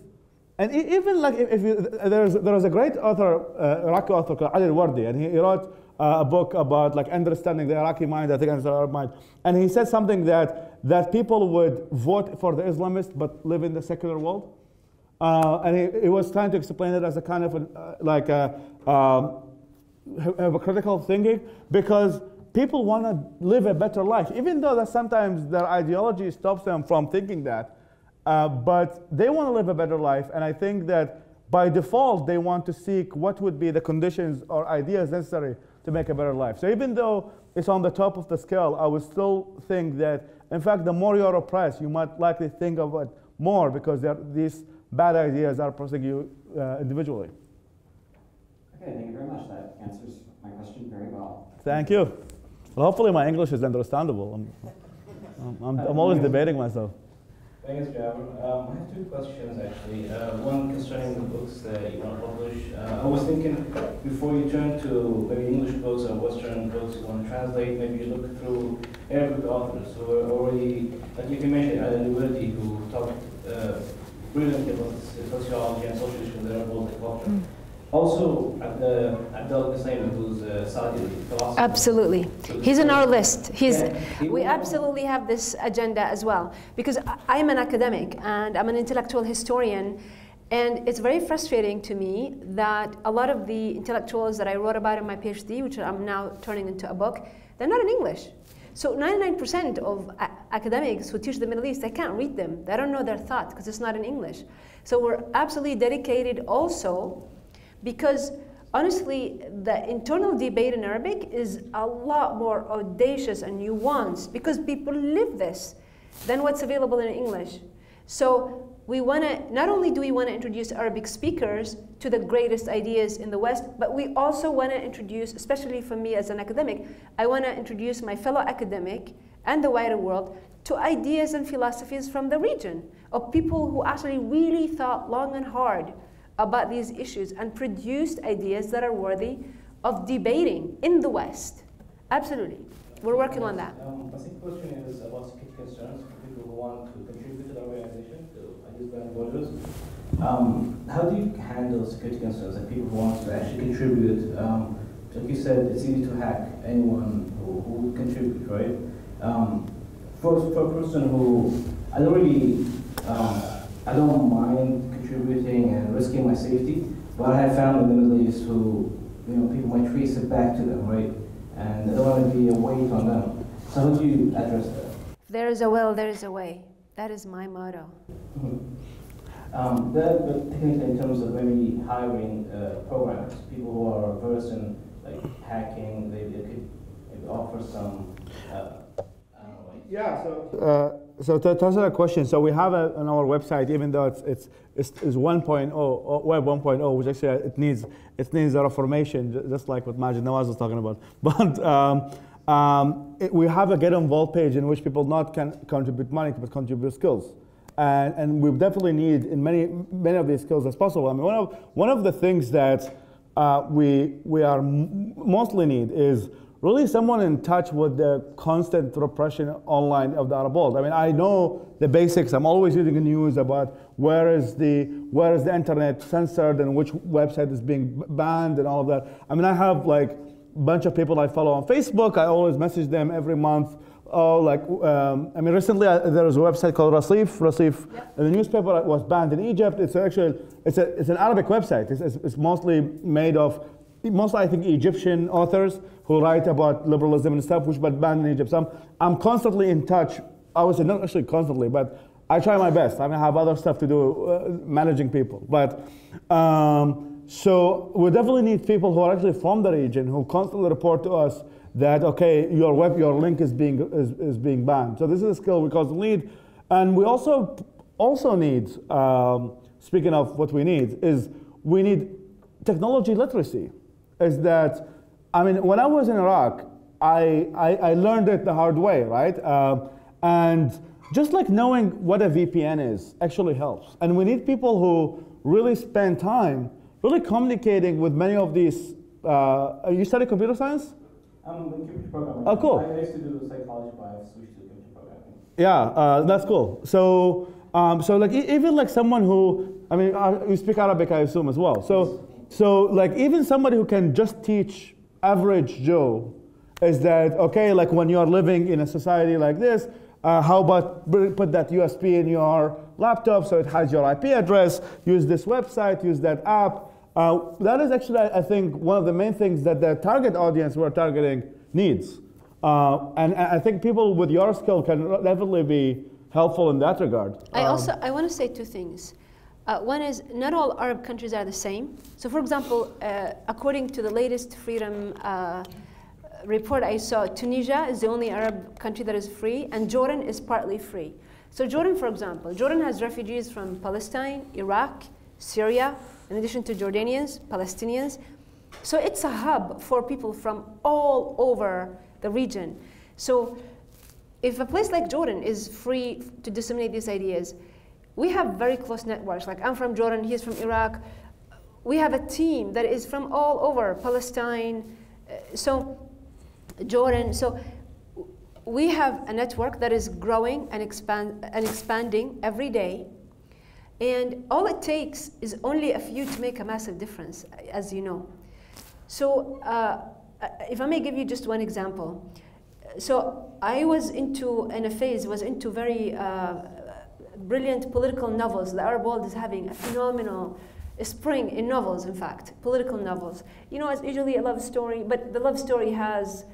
S2: And even like there was a great author, Iraqi author called Ali al-Wardi, and he wrote a book about like understanding the Iraqi mind, I think understanding the Arab mind. And he said something that people would vote for the Islamists but live in the secular world. And he was trying to explain it as a kind of a critical thinking, because people want to live a better life, even though that sometimes their ideology stops them from thinking that. But they want to live a better life, and I think that by default they want to seek what would be the conditions or ideas necessary to make a better life. So even though it's on the top of the scale, I would still think that, in fact, the more you're oppressed, you might likely think of it more, because these bad ideas are persecuted individually.
S6: Okay, thank you very much. That answers my question very well.
S2: Thank you. Well, hopefully my English is understandable. I'm always debating myself.
S7: Thanks, Jabir. I have two questions actually. One concerning the books that you want to publish. I was thinking before you turn to maybe English books or Western books you want to translate, maybe you look through Arabic authors who are already, like you can mention Al-Walidi, who talked brilliantly about sociology and social issues that are both the culture. Also, Abdel Hussein, who's a Saudi philosopher.
S1: Absolutely. He's on our list. We absolutely have this agenda as well. Because I'm an academic and I'm an intellectual historian. And it's very frustrating to me that a lot of the intellectuals that I wrote about in my PhD, which I'm now turning into a book, they're not in English. So 99% of academics who teach the Middle East, I can't read them. They don't know their thought because it's not in English. So we're absolutely dedicated also, because honestly, the internal debate in Arabic is a lot more audacious and nuanced, because people live this than what's available in English. So we want to, not only do we want to introduce Arabic speakers to the greatest ideas in the West, but we also want to introduce, especially for me as an academic, I want to introduce my fellow academic and the wider world to ideas and philosophies from the region, of people who actually really thought long and hard about these issues and produced ideas that are worthy of debating in the West. Absolutely. We're working on that.
S7: My second question is about security concerns for people who want to contribute to the organization, to ideas beyond borders. How do you handle security concerns and people who want to actually contribute? Like you said, it's easy to hack anyone who would contribute, right? For a person who, I don't mind contributing and risking my safety, but I have found in the Middle East who, people might trace it back to them, right? And I don't want to be a weight on them. So how do you address that?
S1: There is a will, there is a way. That is my motto.
S7: But technically in terms of maybe hiring programmers, people who are versed in like hacking, they could maybe offer some,
S2: Yeah, so to answer that question, so we have on our website, even though it's 1.0, Web 1.0, which actually it needs a reformation, just like what Majid Nawaz was talking about. But we have a Get Involved page in which people not can contribute money, but contribute skills. And we definitely need in many of these skills as possible. I mean, one of the things that we are mostly need is really someone in touch with the constant repression online of the Arab world. I mean, I know the basics. I'm always reading the news about where is the internet censored and which website is being banned and all of that. I mean, I have like a bunch of people I follow on Facebook. I always message them every month. Oh, like, I mean, recently there was a website called Rasif,
S1: yep.
S2: and the newspaper was banned in Egypt. It's actually, it's an Arabic website. It's mostly made of, mostly I think Egyptian authors who write about liberalism and stuff, which but banned in Egypt. So I'm constantly in touch. I would say not actually constantly, but I try my best. I mean, I have other stuff to do, managing people. But so we definitely need people who are actually from the region who constantly report to us that, okay, your link is being banned. So this is a skill we constantly need. And we also need, speaking of what we need technology literacy. Is that, I mean, when I was in Iraq, I learned it the hard way, right? And just like knowing what a VPN is actually helps. And we need people who really spend time really communicating with many of these, you study computer science?
S7: I'm in computer programming.
S2: Oh, cool.
S7: I used to do psychology, but I switched to computer programming.
S2: Yeah, that's cool. So, so like even like someone who, I mean, you speak Arabic, I assume as well. So like even somebody who can just teach average Joe is that, okay, like when you're living in a society like this, how about put that USB in your laptop so it has your IP address, use this website, use that app. That is actually, I think, one of the main things that the target audience we're targeting needs. And I think people with your skill can definitely be helpful in that regard.
S1: I want to say two things. One is not all Arab countries are the same. So for example, according to the latest freedom report I saw, Tunisia is the only Arab country that is free, and Jordan is partly free. So Jordan, for example, Jordan has refugees from Palestine, Iraq, Syria, in addition to Jordanians, Palestinians. So it's a hub for people from all over the region. So if a place like Jordan is free to disseminate these ideas, we have very close networks. Like I'm from Jordan, he's from Iraq. We have a team that is from all over Palestine, so Jordan. So we have a network that is growing and expanding every day. And all it takes is only a few to make a massive difference, as you know. So if I may give you just one example. So I was into very brilliant political novels. The Arab world is having a phenomenal spring in novels, in fact, political novels. You know, it's usually a love story, but the love story has,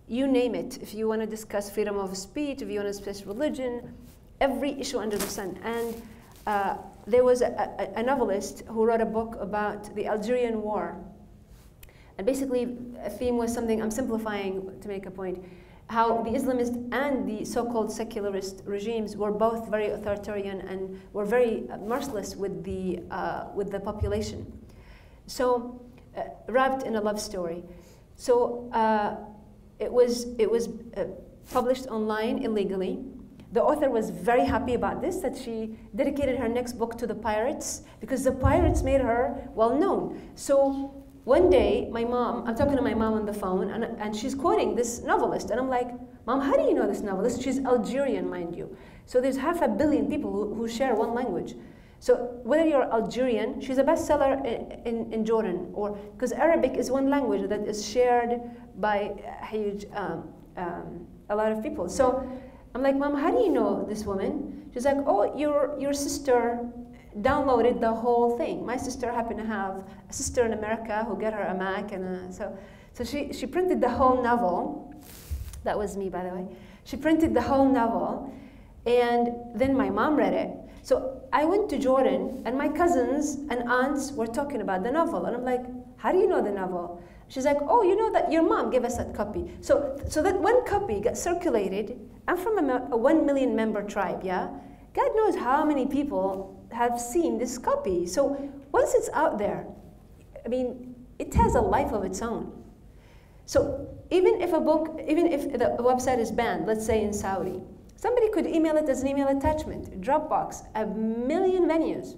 S1: you name it. If you want to discuss freedom of speech, if you want to discuss religion, every issue under the sun. And there was a novelist who wrote a book about the Algerian War. And basically, a theme was something, I'm simplifying to make a point, how the Islamist and the so-called secularist regimes were both very authoritarian and were very merciless with the population. So, wrapped in a love story. So, it was published online illegally. The author was very happy about this, that she dedicated her next book to the pirates, because the pirates made her well known. So one day, I'm talking to my mom on the phone, and she's quoting this novelist, and I'm like, Mom, how do you know this novelist? She's Algerian, mind you. So there's 500 million people who share one language. So whether you're Algerian, she's a bestseller in Jordan, or because Arabic is one language that is shared by a huge, a lot of people. So I'm like, Mom, how do you know this woman? She's like, oh, your sister downloaded the whole thing. My sister happened to have a sister in America who got her a Mac, and so she printed the whole novel. That was me, by the way. She printed the whole novel, and then my mom read it. So I went to Jordan, and my cousins and aunts were talking about the novel, and I'm like, how do you know the novel? She's like, oh, you know that your mom gave us that copy. So that one copy got circulated. I'm from a 1 million member tribe, yeah? God knows how many people have seen this copy. So once it's out there, I mean, it has a life of its own. So even if the website is banned, let's say in Saudi, somebody could email it as an email attachment, Dropbox, 1 million venues.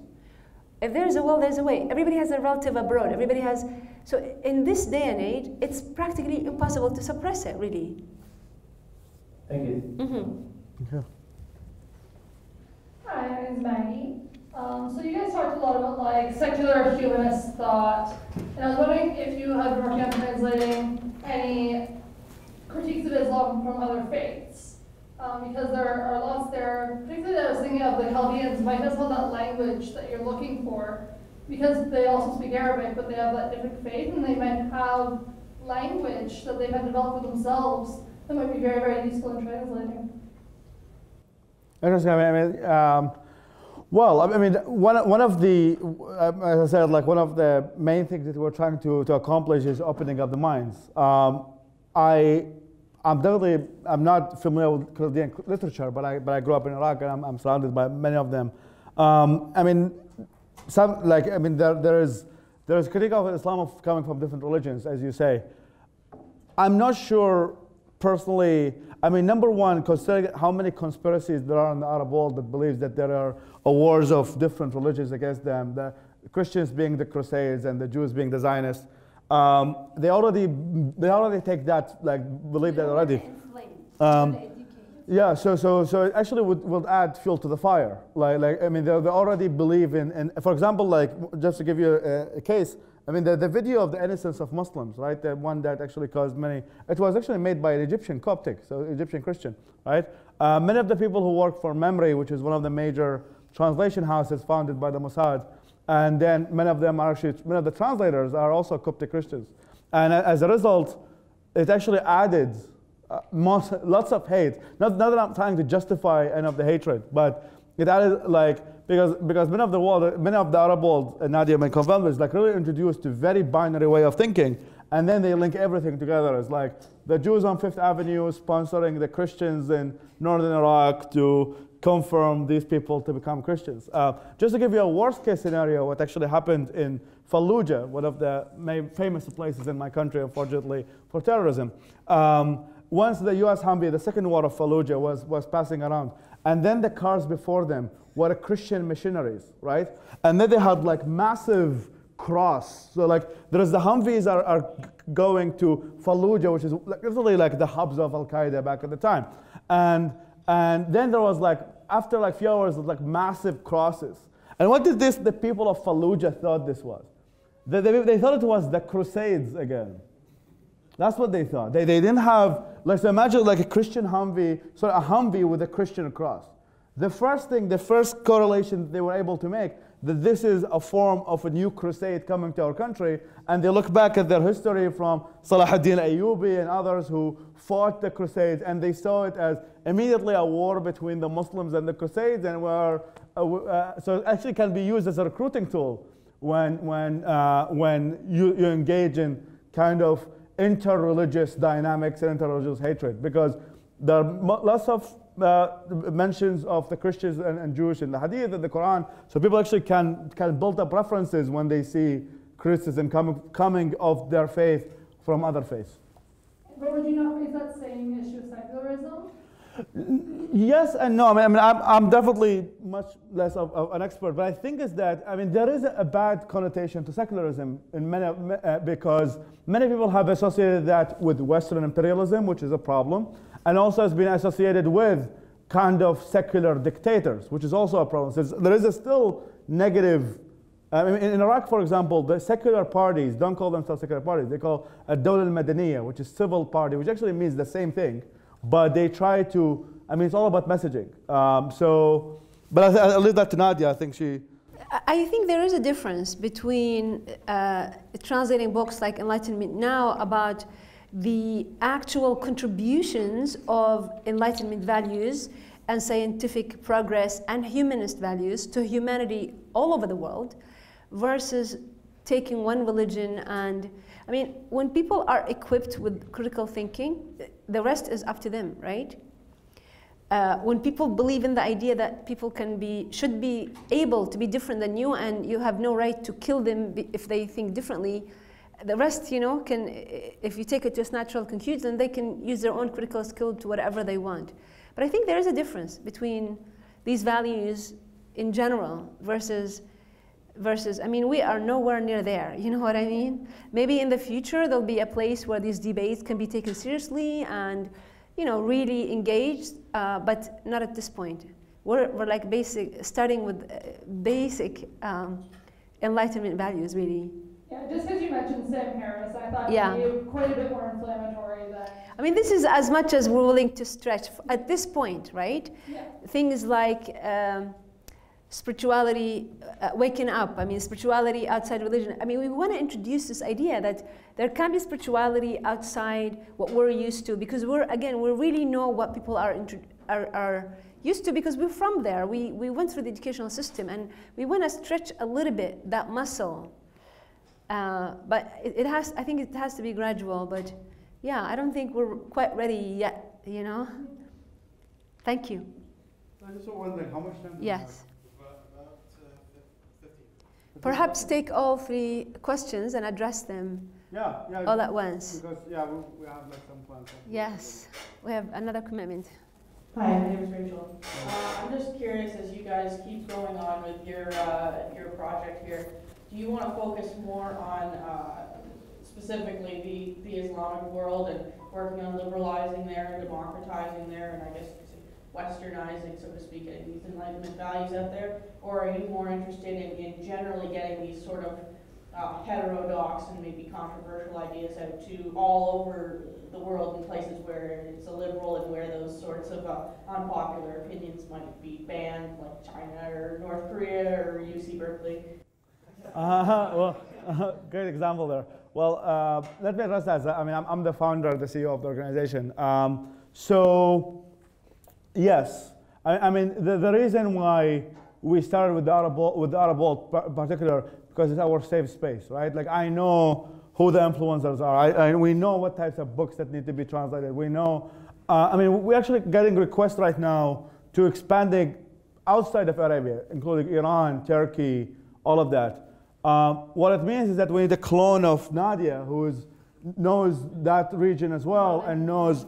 S1: If there's a will, there's a way. Everybody has a relative abroad. Everybody has. So in this day and age, it's practically impossible to suppress it, really.
S7: Thank you.
S1: Mm-hmm.
S2: Okay.
S8: Hi, my name is Maggie. So you guys talked a lot about like secular humanist thought, and I was wondering if you had been working on translating any critiques of Islam from other faiths, because there are lots there. Particularly, I was thinking of the Chaldeans might not have that language that you're looking for, because they also speak Arabic, but they have that different faith, and they might have language that they've had developed for themselves that might be very, very useful in translating.
S2: Interesting. Well, I mean, one of the, as I said, like one of the main things that we're trying to accomplish is opening up the minds. I'm not familiar with Chaldean literature, but I grew up in Iraq, and I'm surrounded by many of them. I mean, there is critique of Islam coming from different religions, as you say. I'm not sure personally. I mean, number one, considering how many conspiracies there are in the Arab world that believes that there are wars of different religions against them, the Christians being the Crusades and the Jews being the Zionists, they already take that, like, believe that already. Yeah, so it actually would add fuel to the fire. Like I mean, they already believe in, for example, like, just to give you a case, I mean, the video of the innocence of Muslims, right? The one that actually caused many, it was actually made by an Egyptian Coptic, so Egyptian Christian, right? Many of the people who work for Memory, which is one of the major translation houses founded by the Mossad, and then many of the translators are also Coptic Christians. And as a result, it actually added lots of hate. Not that I'm trying to justify any of the hatred, but it added, like, because many of the Arab world, Nadia may confirm this, like, really introduced to very binary way of thinking, and then they link everything together as like the Jews on Fifth Avenue sponsoring the Christians in northern Iraq to confirm these people to become Christians. Just to give you a worst case scenario, what actually happened in Fallujah, one of the famous places in my country, unfortunately, for terrorism. Once the US Humvee, the second war of Fallujah, was passing around, and then the cars before them were Christian missionaries, right? And then they had like massive cross. So like the Humvees are going to Fallujah, which is literally like the hubs of Al-Qaeda back at the time. And then there was like, after like few hours, like massive crosses. And what did the people of Fallujah thought this was? They thought it was the Crusades again. That's what they thought. They didn't have, let's imagine like a Christian Humvee, sorry, a Humvee with a Christian cross. The first correlation they were able to make, that this is a form of a new crusade coming to our country, and they look back at their history from Salah ad-Din Ayyubi and others who fought the crusades, and they saw it as immediately a war between the Muslims and the crusades, and so it actually can be used as a recruiting tool when you engage in kind of inter-religious dynamics and inter-religious hatred, because there are lots of mentions of the Christians and Jewish in the Hadith and the Quran, so people actually can build up references when they see criticism coming of their faith from other faiths.
S8: But would you not face that same issue of secularism?
S2: Yes and no. I mean, I'm definitely much less of an expert, but I think is that, I mean, there is a bad connotation to secularism in because many people have associated that with Western imperialism, which is a problem, and also has been associated with kind of secular dictators, which is also a problem. So there is a still negative. I mean, in Iraq, for example, the secular parties don't call themselves secular parties. They call a Dawla al-Madaniyya, which is civil party, which actually means the same thing. But they try to, I mean, it's all about messaging. But I'll leave that to Nadia. I think
S1: there is a difference between translating books like Enlightenment now about the actual contributions of Enlightenment values and scientific progress and humanist values to humanity all over the world versus taking one religion and, I mean, when people are equipped with critical thinking, the rest is up to them, right? When people believe in the idea that people should be able to be different than you and you have no right to kill them if they think differently, the rest, you know, can, if you take it to its natural conclusion, they can use their own critical skill to whatever they want. But I think there is a difference between these values in general versus, I mean, we are nowhere near there, you know what I mean? Maybe in the future there'll be a place where these debates can be taken seriously and, you know, really engaged, but not at this point. we're like starting with basic enlightenment values, really.
S8: Yeah, just because you mentioned Sam Harris, I thought
S1: Yeah.
S8: he'd be quite a bit more inflammatory than.
S1: I mean, this is as much as we're willing to stretch at this point, right?
S8: Yeah.
S1: Things like spirituality, waking up. I mean, spirituality outside religion. I mean, we want to introduce this idea that there can be spirituality outside what we're used to, because we really know what people are used to, because we're from there. We went through the educational system, and we want to stretch a little bit that muscle. But I think it has to be gradual. But yeah, I don't think we're quite ready yet, you know? Thank you.
S2: I just wondering how much time do
S1: Yes.
S9: About 15.
S1: Perhaps take all 3 questions and address them
S2: Yeah,
S1: all at once.
S2: Because we have like some plans.
S1: Yes, we have another commitment.
S10: Hi, my name is Rachel. I'm just curious, as you guys keep going on with your project here, do you want to focus more on specifically the Islamic world and working on liberalizing there and democratizing there, and I guess westernizing, so to speak, these enlightenment values out there? Or are you more interested in generally getting these sort of heterodox and maybe controversial ideas out to all over the world in places where it's a liberal and where those sorts of unpopular opinions might be banned, like China or North Korea or UC Berkeley?
S2: Well, great example there. Well, let me address that. I mean, I'm the founder, the CEO of the organization. So, yes, I mean, the reason why we started with the Arab world in particular, because it's our safe space, right? Like, I know who the influencers are. We know what types of books that need to be translated. We know, I mean, we're actually getting requests right now to expanding outside of Arabia, including Iran, Turkey, all of that. What it means is that we need a clone of Nadia who knows that region as well and knows,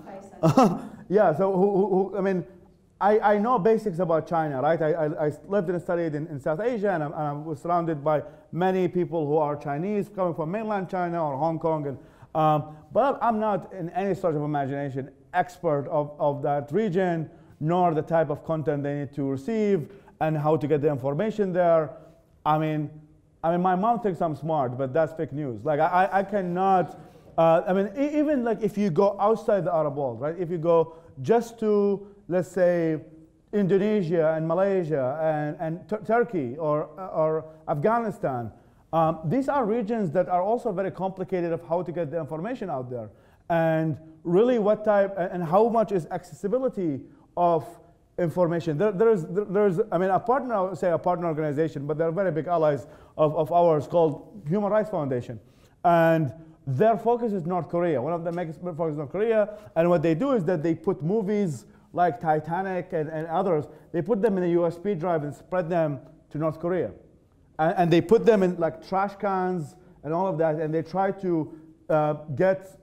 S2: yeah, so I mean, I know basics about China, right? I lived and studied in South Asia, and I was surrounded by many people who are Chinese, coming from mainland China or Hong Kong. And, but I'm not, in any sort of imagination, expert of that region, nor the type of content they need to receive and how to get the information there. I mean, my mom thinks I'm smart, but that's fake news. Like, I cannot, I mean, even like if you go outside the Arab world, right? If you go just to, let's say, Indonesia and Malaysia and Turkey or Afghanistan, these are regions that are also very complicated of how to get the information out there. And really what type and how much is accessibility of information. There's I mean, a partner, I would say a partner organization, but they're very big allies of ours called Human Rights Foundation. And their focus is North Korea. One of the biggest focus is North Korea. And what they do is that they put movies like Titanic and others, they put them in a USB drive and spread them to North Korea. And they put them in like trash cans and all of that, and they try to get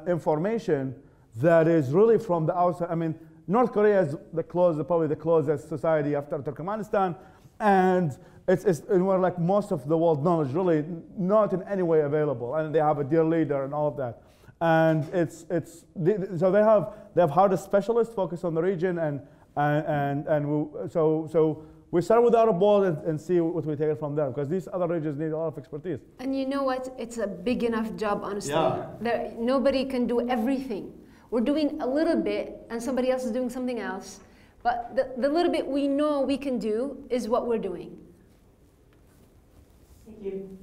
S2: information that is really from the outside. I mean, North Korea is probably the closest society after Turkmenistan, and it's where like most of the world knowledge really not in any way available, and they have a dear leader and all of that. And so they have hardest specialists focused on the region, so we start with the Arab world and see what we take it from there, because these other regions need a lot of expertise.
S1: And you know what? It's a big enough job, honestly.
S2: Yeah.
S1: Nobody can do everything. We're doing a little bit, and somebody else is doing something else. But the little bit we know we can do is what we're doing.
S10: Thank you.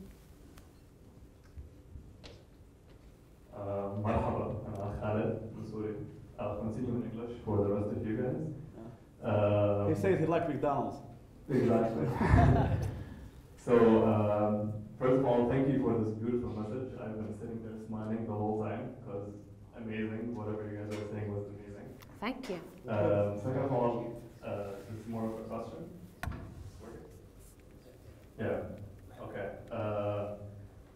S11: Marhaba, I'm Khaled from Surrey. I'll continue in English for the rest of you guys.
S2: He says he likes McDonald's.
S11: Exactly. So, first of all, thank you for this beautiful message. I've been sitting there smiling the whole time because amazing. Whatever you guys are saying was amazing.
S1: Thank you.
S11: Second of all, this is more of a question. Yeah. Okay.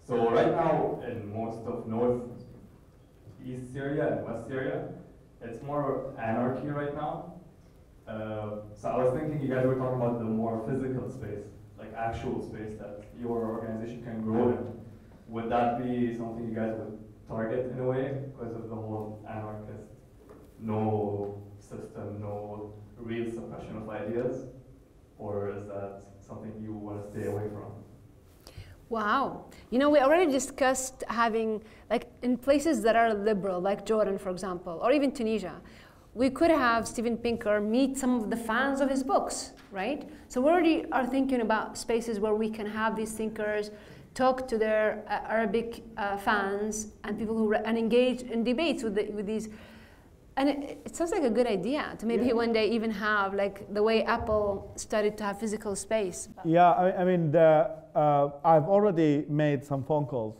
S11: So right now in most of East Syria and West Syria, it's more anarchy right now. So I was thinking you guys were talking about the more physical space, like actual space that your organization can grow in. Would that be something you guys would target in a way because of the whole anarchist, no system, no real suppression of ideas, or is that something you want to stay away from?
S1: Wow. You know, we already discussed having, like, in places that are liberal, like Jordan, for example, or even Tunisia, we could have Steven Pinker meet some of the fans of his books, right? So we already are thinking about spaces where we can have these thinkers talk to their Arabic fans and people who and engage in debates with these. And it sounds like a good idea to maybe one day even have, like, the way Apple started to have physical space.
S2: Yeah, I mean, I've already made some phone calls.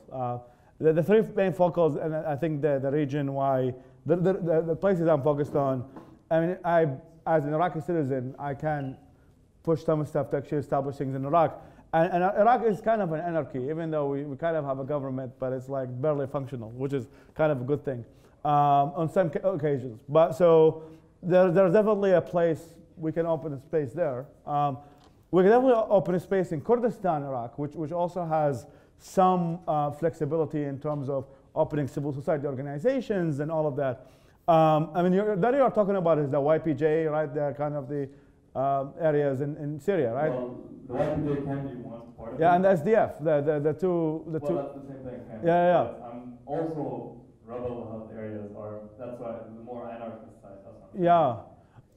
S2: The three main phone calls, and I think the region why, the places I'm focused on, I mean, as an Iraqi citizen, I can push some stuff to actually establish things in Iraq. And Iraq is kind of an anarchy, even though we kind of have a government, but it's like barely functional, which is kind of a good thing on some occasions. But so there's definitely a place we can open a space there. We can definitely open a space in Kurdistan, Iraq, which also has some flexibility in terms of opening civil society organizations and all of that. I mean, that you're talking about is the YPJ, right? They're kind of the areas in Syria, right?
S11: Well, the YPJ can be one part of it.
S2: Yeah, and the SDF, the two.
S11: Well, that's the same thing.
S2: Yeah.
S11: But, also, rebel held areas are, that's why the more anarchist side.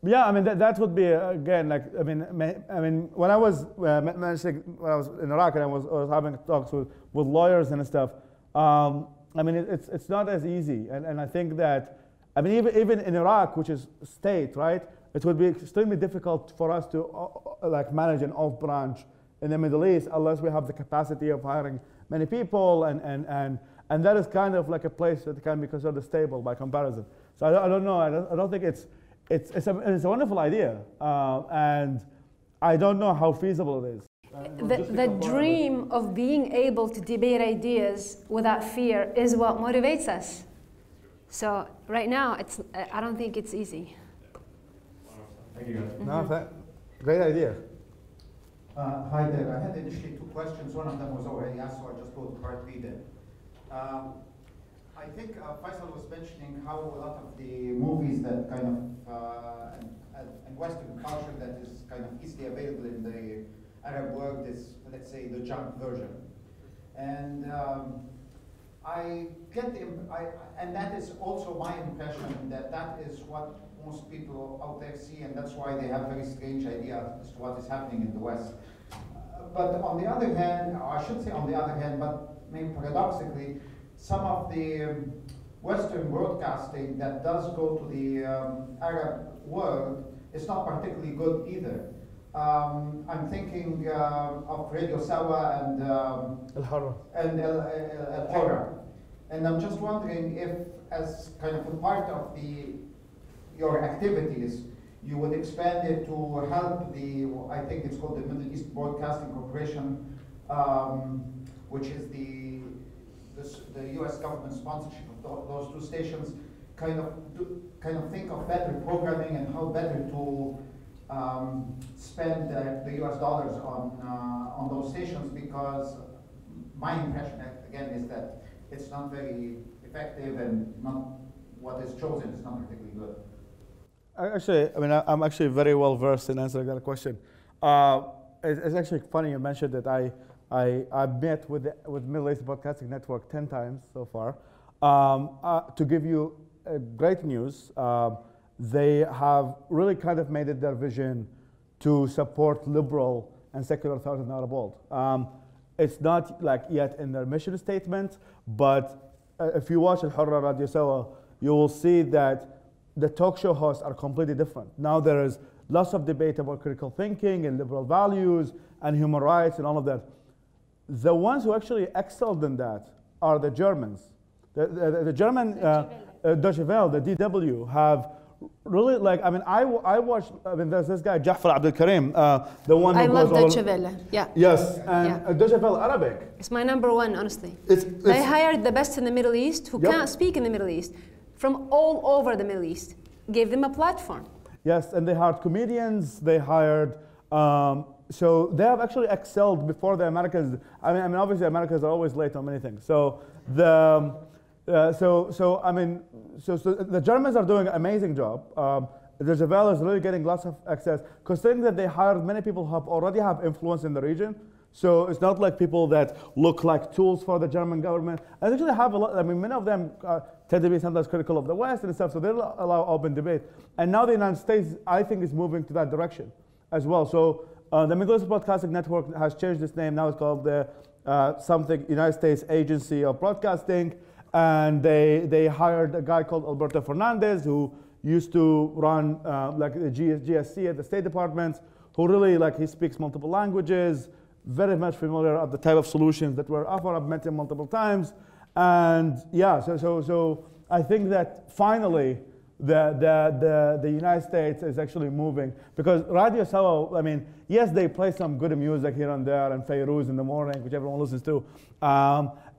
S2: Yeah, I mean that would be again, like, I mean when I was mentioning when I was in Iraq and I was having talks with lawyers and stuff. I mean it's not as easy, and I think that, I mean even in Iraq, which is state, right? It would be extremely difficult for us to like manage an off branch in the Middle East unless we have the capacity of hiring many people, and that is kind of like a place that can be considered stable by comparison. So I don't know. I don't think it's a wonderful idea, and I don't know how feasible it is.
S1: The dream of being able to debate ideas without fear is what motivates us. So right now, I don't think it's easy.
S11: Thank you, guys.
S2: No, great idea.
S12: Hi there. I had initially two questions. One of them was already asked, so I just go to part B then. I think Faisal was mentioning how a lot of the movies that kind of, and Western culture that is kind of easily available in the Arab world is, let's say, the junk version. And I get and that is also my impression that is what most people out there see, and that's why they have very strange ideas as to what is happening in the West. But on the other hand, or I should say on the other hand, but maybe paradoxically, some of the Western broadcasting that does go to the Arab world is not particularly good either. I'm thinking of Radio Sawa and Al-Hurra. And I'm just wondering if, as kind of a part of your activities, you would expand it to help I think it's called the Middle East Broadcasting Corporation, which is the U.S. government sponsorship of those two stations, kind of think of better programming and how better to spend the U.S. dollars on those stations, because my impression again is that it's not very effective, and not what is chosen is not particularly good.
S2: Actually, I mean, I'm actually very well versed in answering that question. It's actually funny you mentioned that I met with Middle East Broadcasting Network 10 times so far. To give you great news, they have really kind of made it their vision to support liberal and secular thought in the Arab world. It's not like yet in their mission statement, but if you watch Al-Hurra Radio Sawa, you will see that the talk show hosts are completely different. Now there is lots of debate about critical thinking and liberal values and human rights and all of that. The ones who actually excelled in that are the Germans. The German Deutsche Welle, the DW, have really, like, I mean, I watched, I mean, there's this guy, Jafar Abdul Karim, the one who
S1: I love
S2: goes
S1: Deutsche Welle, yeah.
S2: Yes, and Deutsche Welle Arabic.
S1: It's my number one, honestly.
S2: It's
S1: they hired the best in the Middle East who can't speak in the Middle East from all over the Middle East, gave them a platform.
S2: Yes, and they hired comedians, they hired, so they have actually excelled before the Americans. I mean, obviously Americans are always late on many things. So the Germans are doing an amazing job. Rojava is really getting lots of access, considering that they hired many people who already have influence in the region. So it's not like people that look like tools for the German government. And they actually have a lot, I mean, many of them tend to be sometimes critical of the West and stuff, so they'll allow open debate. And now the United States, I think, is moving to that direction as well. So the Middle East Broadcasting Network has changed its name. Now it's called the United States Agency of Broadcasting. And they hired a guy called Alberto Fernandez, who used to run like the GSC at the State Department, who really, like, he speaks multiple languages, very much familiar with the type of solutions that were offered. I've met him multiple times. And yeah, so I think that finally the United States is actually moving, because Radio Sawa, I mean, yes, they play some good music here and there, and Fairuz in the morning, which everyone listens to.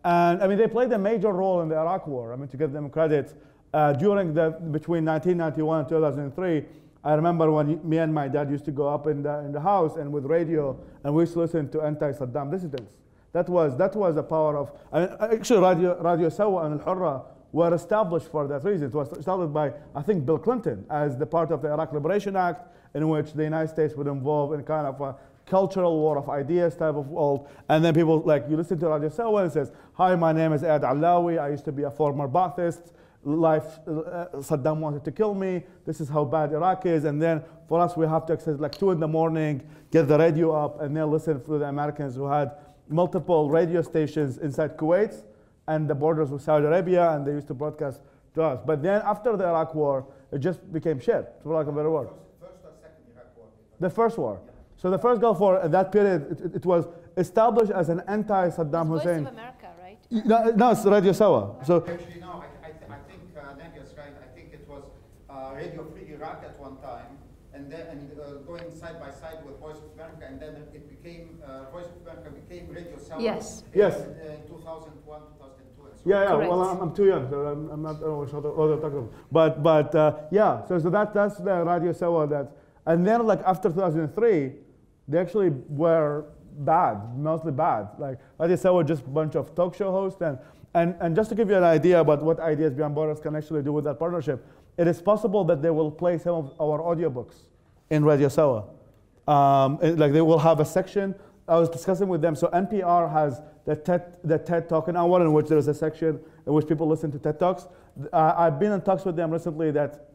S2: And I mean, they played a major role in the Iraq War. I mean, to give them credit, between 1991 and 2003, I remember when me and my dad used to go up in the house and with radio, and we used to listen to anti-Saddam dissidents. That was the power of, I mean, actually Radio Sawa and Al-Hurra were established for that reason. It was established by, I think, Bill Clinton as the part of the Iraq Liberation Act, in which the United States would involve in kind of a cultural war of ideas type of world. And then people, like, you listen to Radio Sawa and it says, hi, my name is Ed Alawi, I used to be a former Ba'athist. Saddam wanted to kill me. This is how bad Iraq is. And then for us, we have to access like 2 in the morning, get the radio up, and then listen to the Americans who had multiple radio stations inside Kuwait and the borders with Saudi Arabia, and they used to broadcast to us. But then after the Iraq War, it just became shit, for lack of a better word.
S12: First or second Iraq War?
S2: The first war. Yeah. So the first Gulf War, at that period, it was established as an anti-Saddam Hussein.
S1: Voice of America, right?
S2: No, it's Radio Sawa. So
S12: actually, no, I think Nadia's right. I think it was Radio Free Iraq at one time, and then going side by side with Voice of America, and then it became Voice of America became Radio Sawa.
S1: Yes.
S2: Yes.
S12: In 2001, 2002, and so
S2: yeah.
S1: Correct.
S2: Well, I'm too young, so I'm not. I don't know what they're talking about. But yeah. So that's the Radio Sawa that, and then like after 2003, they actually were bad, mostly bad. Like Radio Sawa, just a bunch of talk show hosts, and just to give you an idea about what Ideas Beyond Borders can actually do with that partnership, it is possible that they will play some of our audiobooks in Radio Sawa. Like they will have a section. I was discussing with them. So NPR has the TED Talk an hour, in which there is a section in which people listen to TED Talks. I've been in talks with them recently that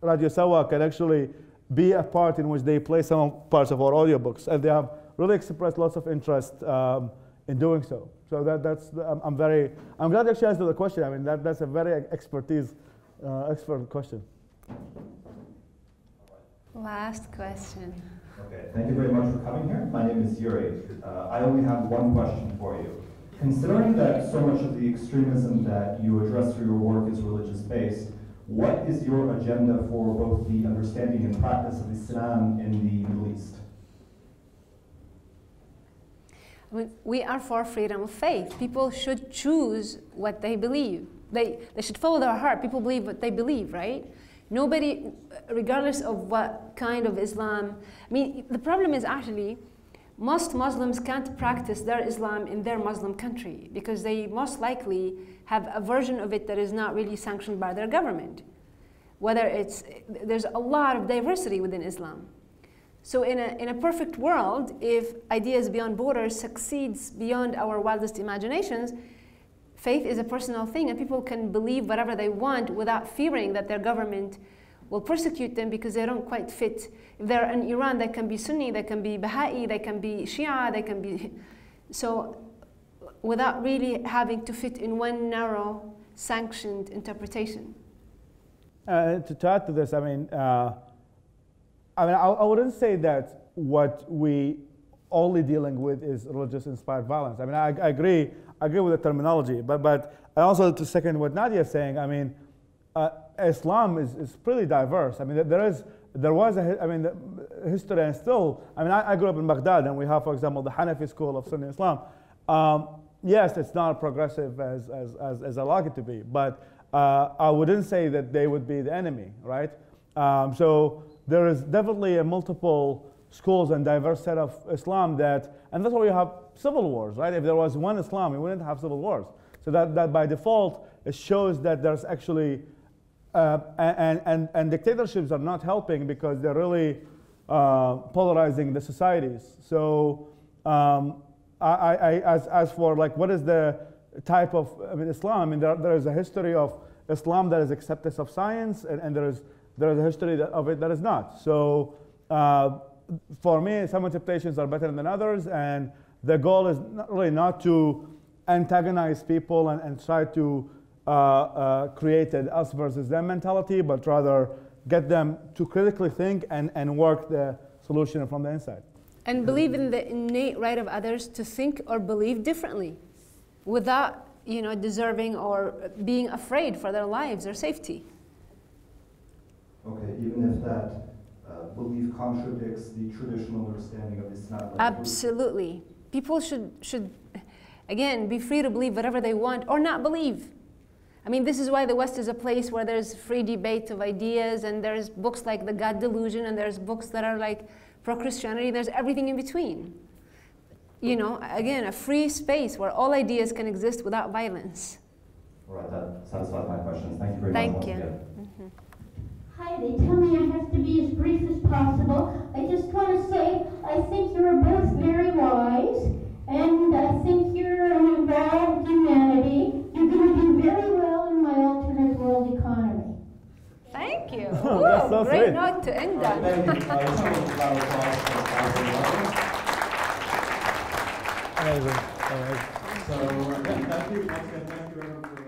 S2: Radio Sawa can actually be a part in which they play some parts of our audiobooks, and they have really expressed lots of interest in doing so. So I'm glad you actually answered the question. I mean, that's a very expert question.
S1: Last question.
S13: Okay, thank you very much for coming here. My name is Yuri. I only have one question for you. Considering that so much of the extremism that you address through your work is religious-based, what is your agenda for both the understanding and practice of Islam in the Middle East?
S1: I mean, we are for freedom of faith. People should choose what they believe. They should follow their heart. People believe what they believe, right? Nobody, regardless of what kind of Islam, I mean, the problem is actually most Muslims can't practice their Islam in their Muslim country because they most likely have a version of it that is not really sanctioned by their government. There's a lot of diversity within Islam. So in a perfect world, if Ideas Beyond Borders succeeds beyond our wildest imaginations, faith is a personal thing, and people can believe whatever they want without fearing that their government will persecute them because they don't quite fit. If they're in Iran, they can be Sunni, they can be Baha'i, they can be Shia, they can be... So without really having to fit in one narrow, sanctioned interpretation.
S2: To add to this, I mean, I wouldn't say that what we only dealing with is religious-inspired violence. I mean, I agree with the terminology, but also to second what Nadia is saying, I mean, Islam is pretty diverse. I mean, there was a history, and still, I mean, I grew up in Baghdad, and we have, for example, the Hanafi school of Sunni Islam. Yes, it's not progressive as I like it to be, but I wouldn't say that they would be the enemy, right? So there is definitely a multiple schools and diverse set of Islam and that's why we have civil wars, right? If there was one Islam, we wouldn't have civil wars. So that by default, it shows that there's actually and dictatorships are not helping because they're really polarizing the societies. So as for like what is the type of Islam, I mean there is a history of Islam that is acceptance of science, and there is a history of it that is not. So for me, some interpretations are better than others, and the goal is not to antagonize people and try to create an us versus them mentality, but rather get them to critically think and work the solution from the inside.
S1: And believe in the innate right of others to think or believe differently without, deserving or being afraid for their lives or safety.
S13: Okay, even if that belief contradicts the traditional understanding of Islam.
S1: Absolutely. People should, again, be free to believe whatever they want or not believe. I mean, this is why the West is a place where there's free debate of ideas, and there's books like The God Delusion, and there's books that are like pro-Christianity, there's everything in between. Again, a free space where all ideas can exist without violence.
S13: All right, that satisfies my questions. Thank you very much.
S1: Thank you.
S13: Mm-hmm.
S14: Hi, they tell me I have to be as brief as possible. I just want to say I think you're both very wise, and I think you're an evolved humanity. You're going to do very well in my alternate world economy.
S1: Thank you.
S2: That's so
S1: great
S2: sweet.
S1: note to end on.
S2: Amazing.
S3: So, thank you. Once again, thank you everyone for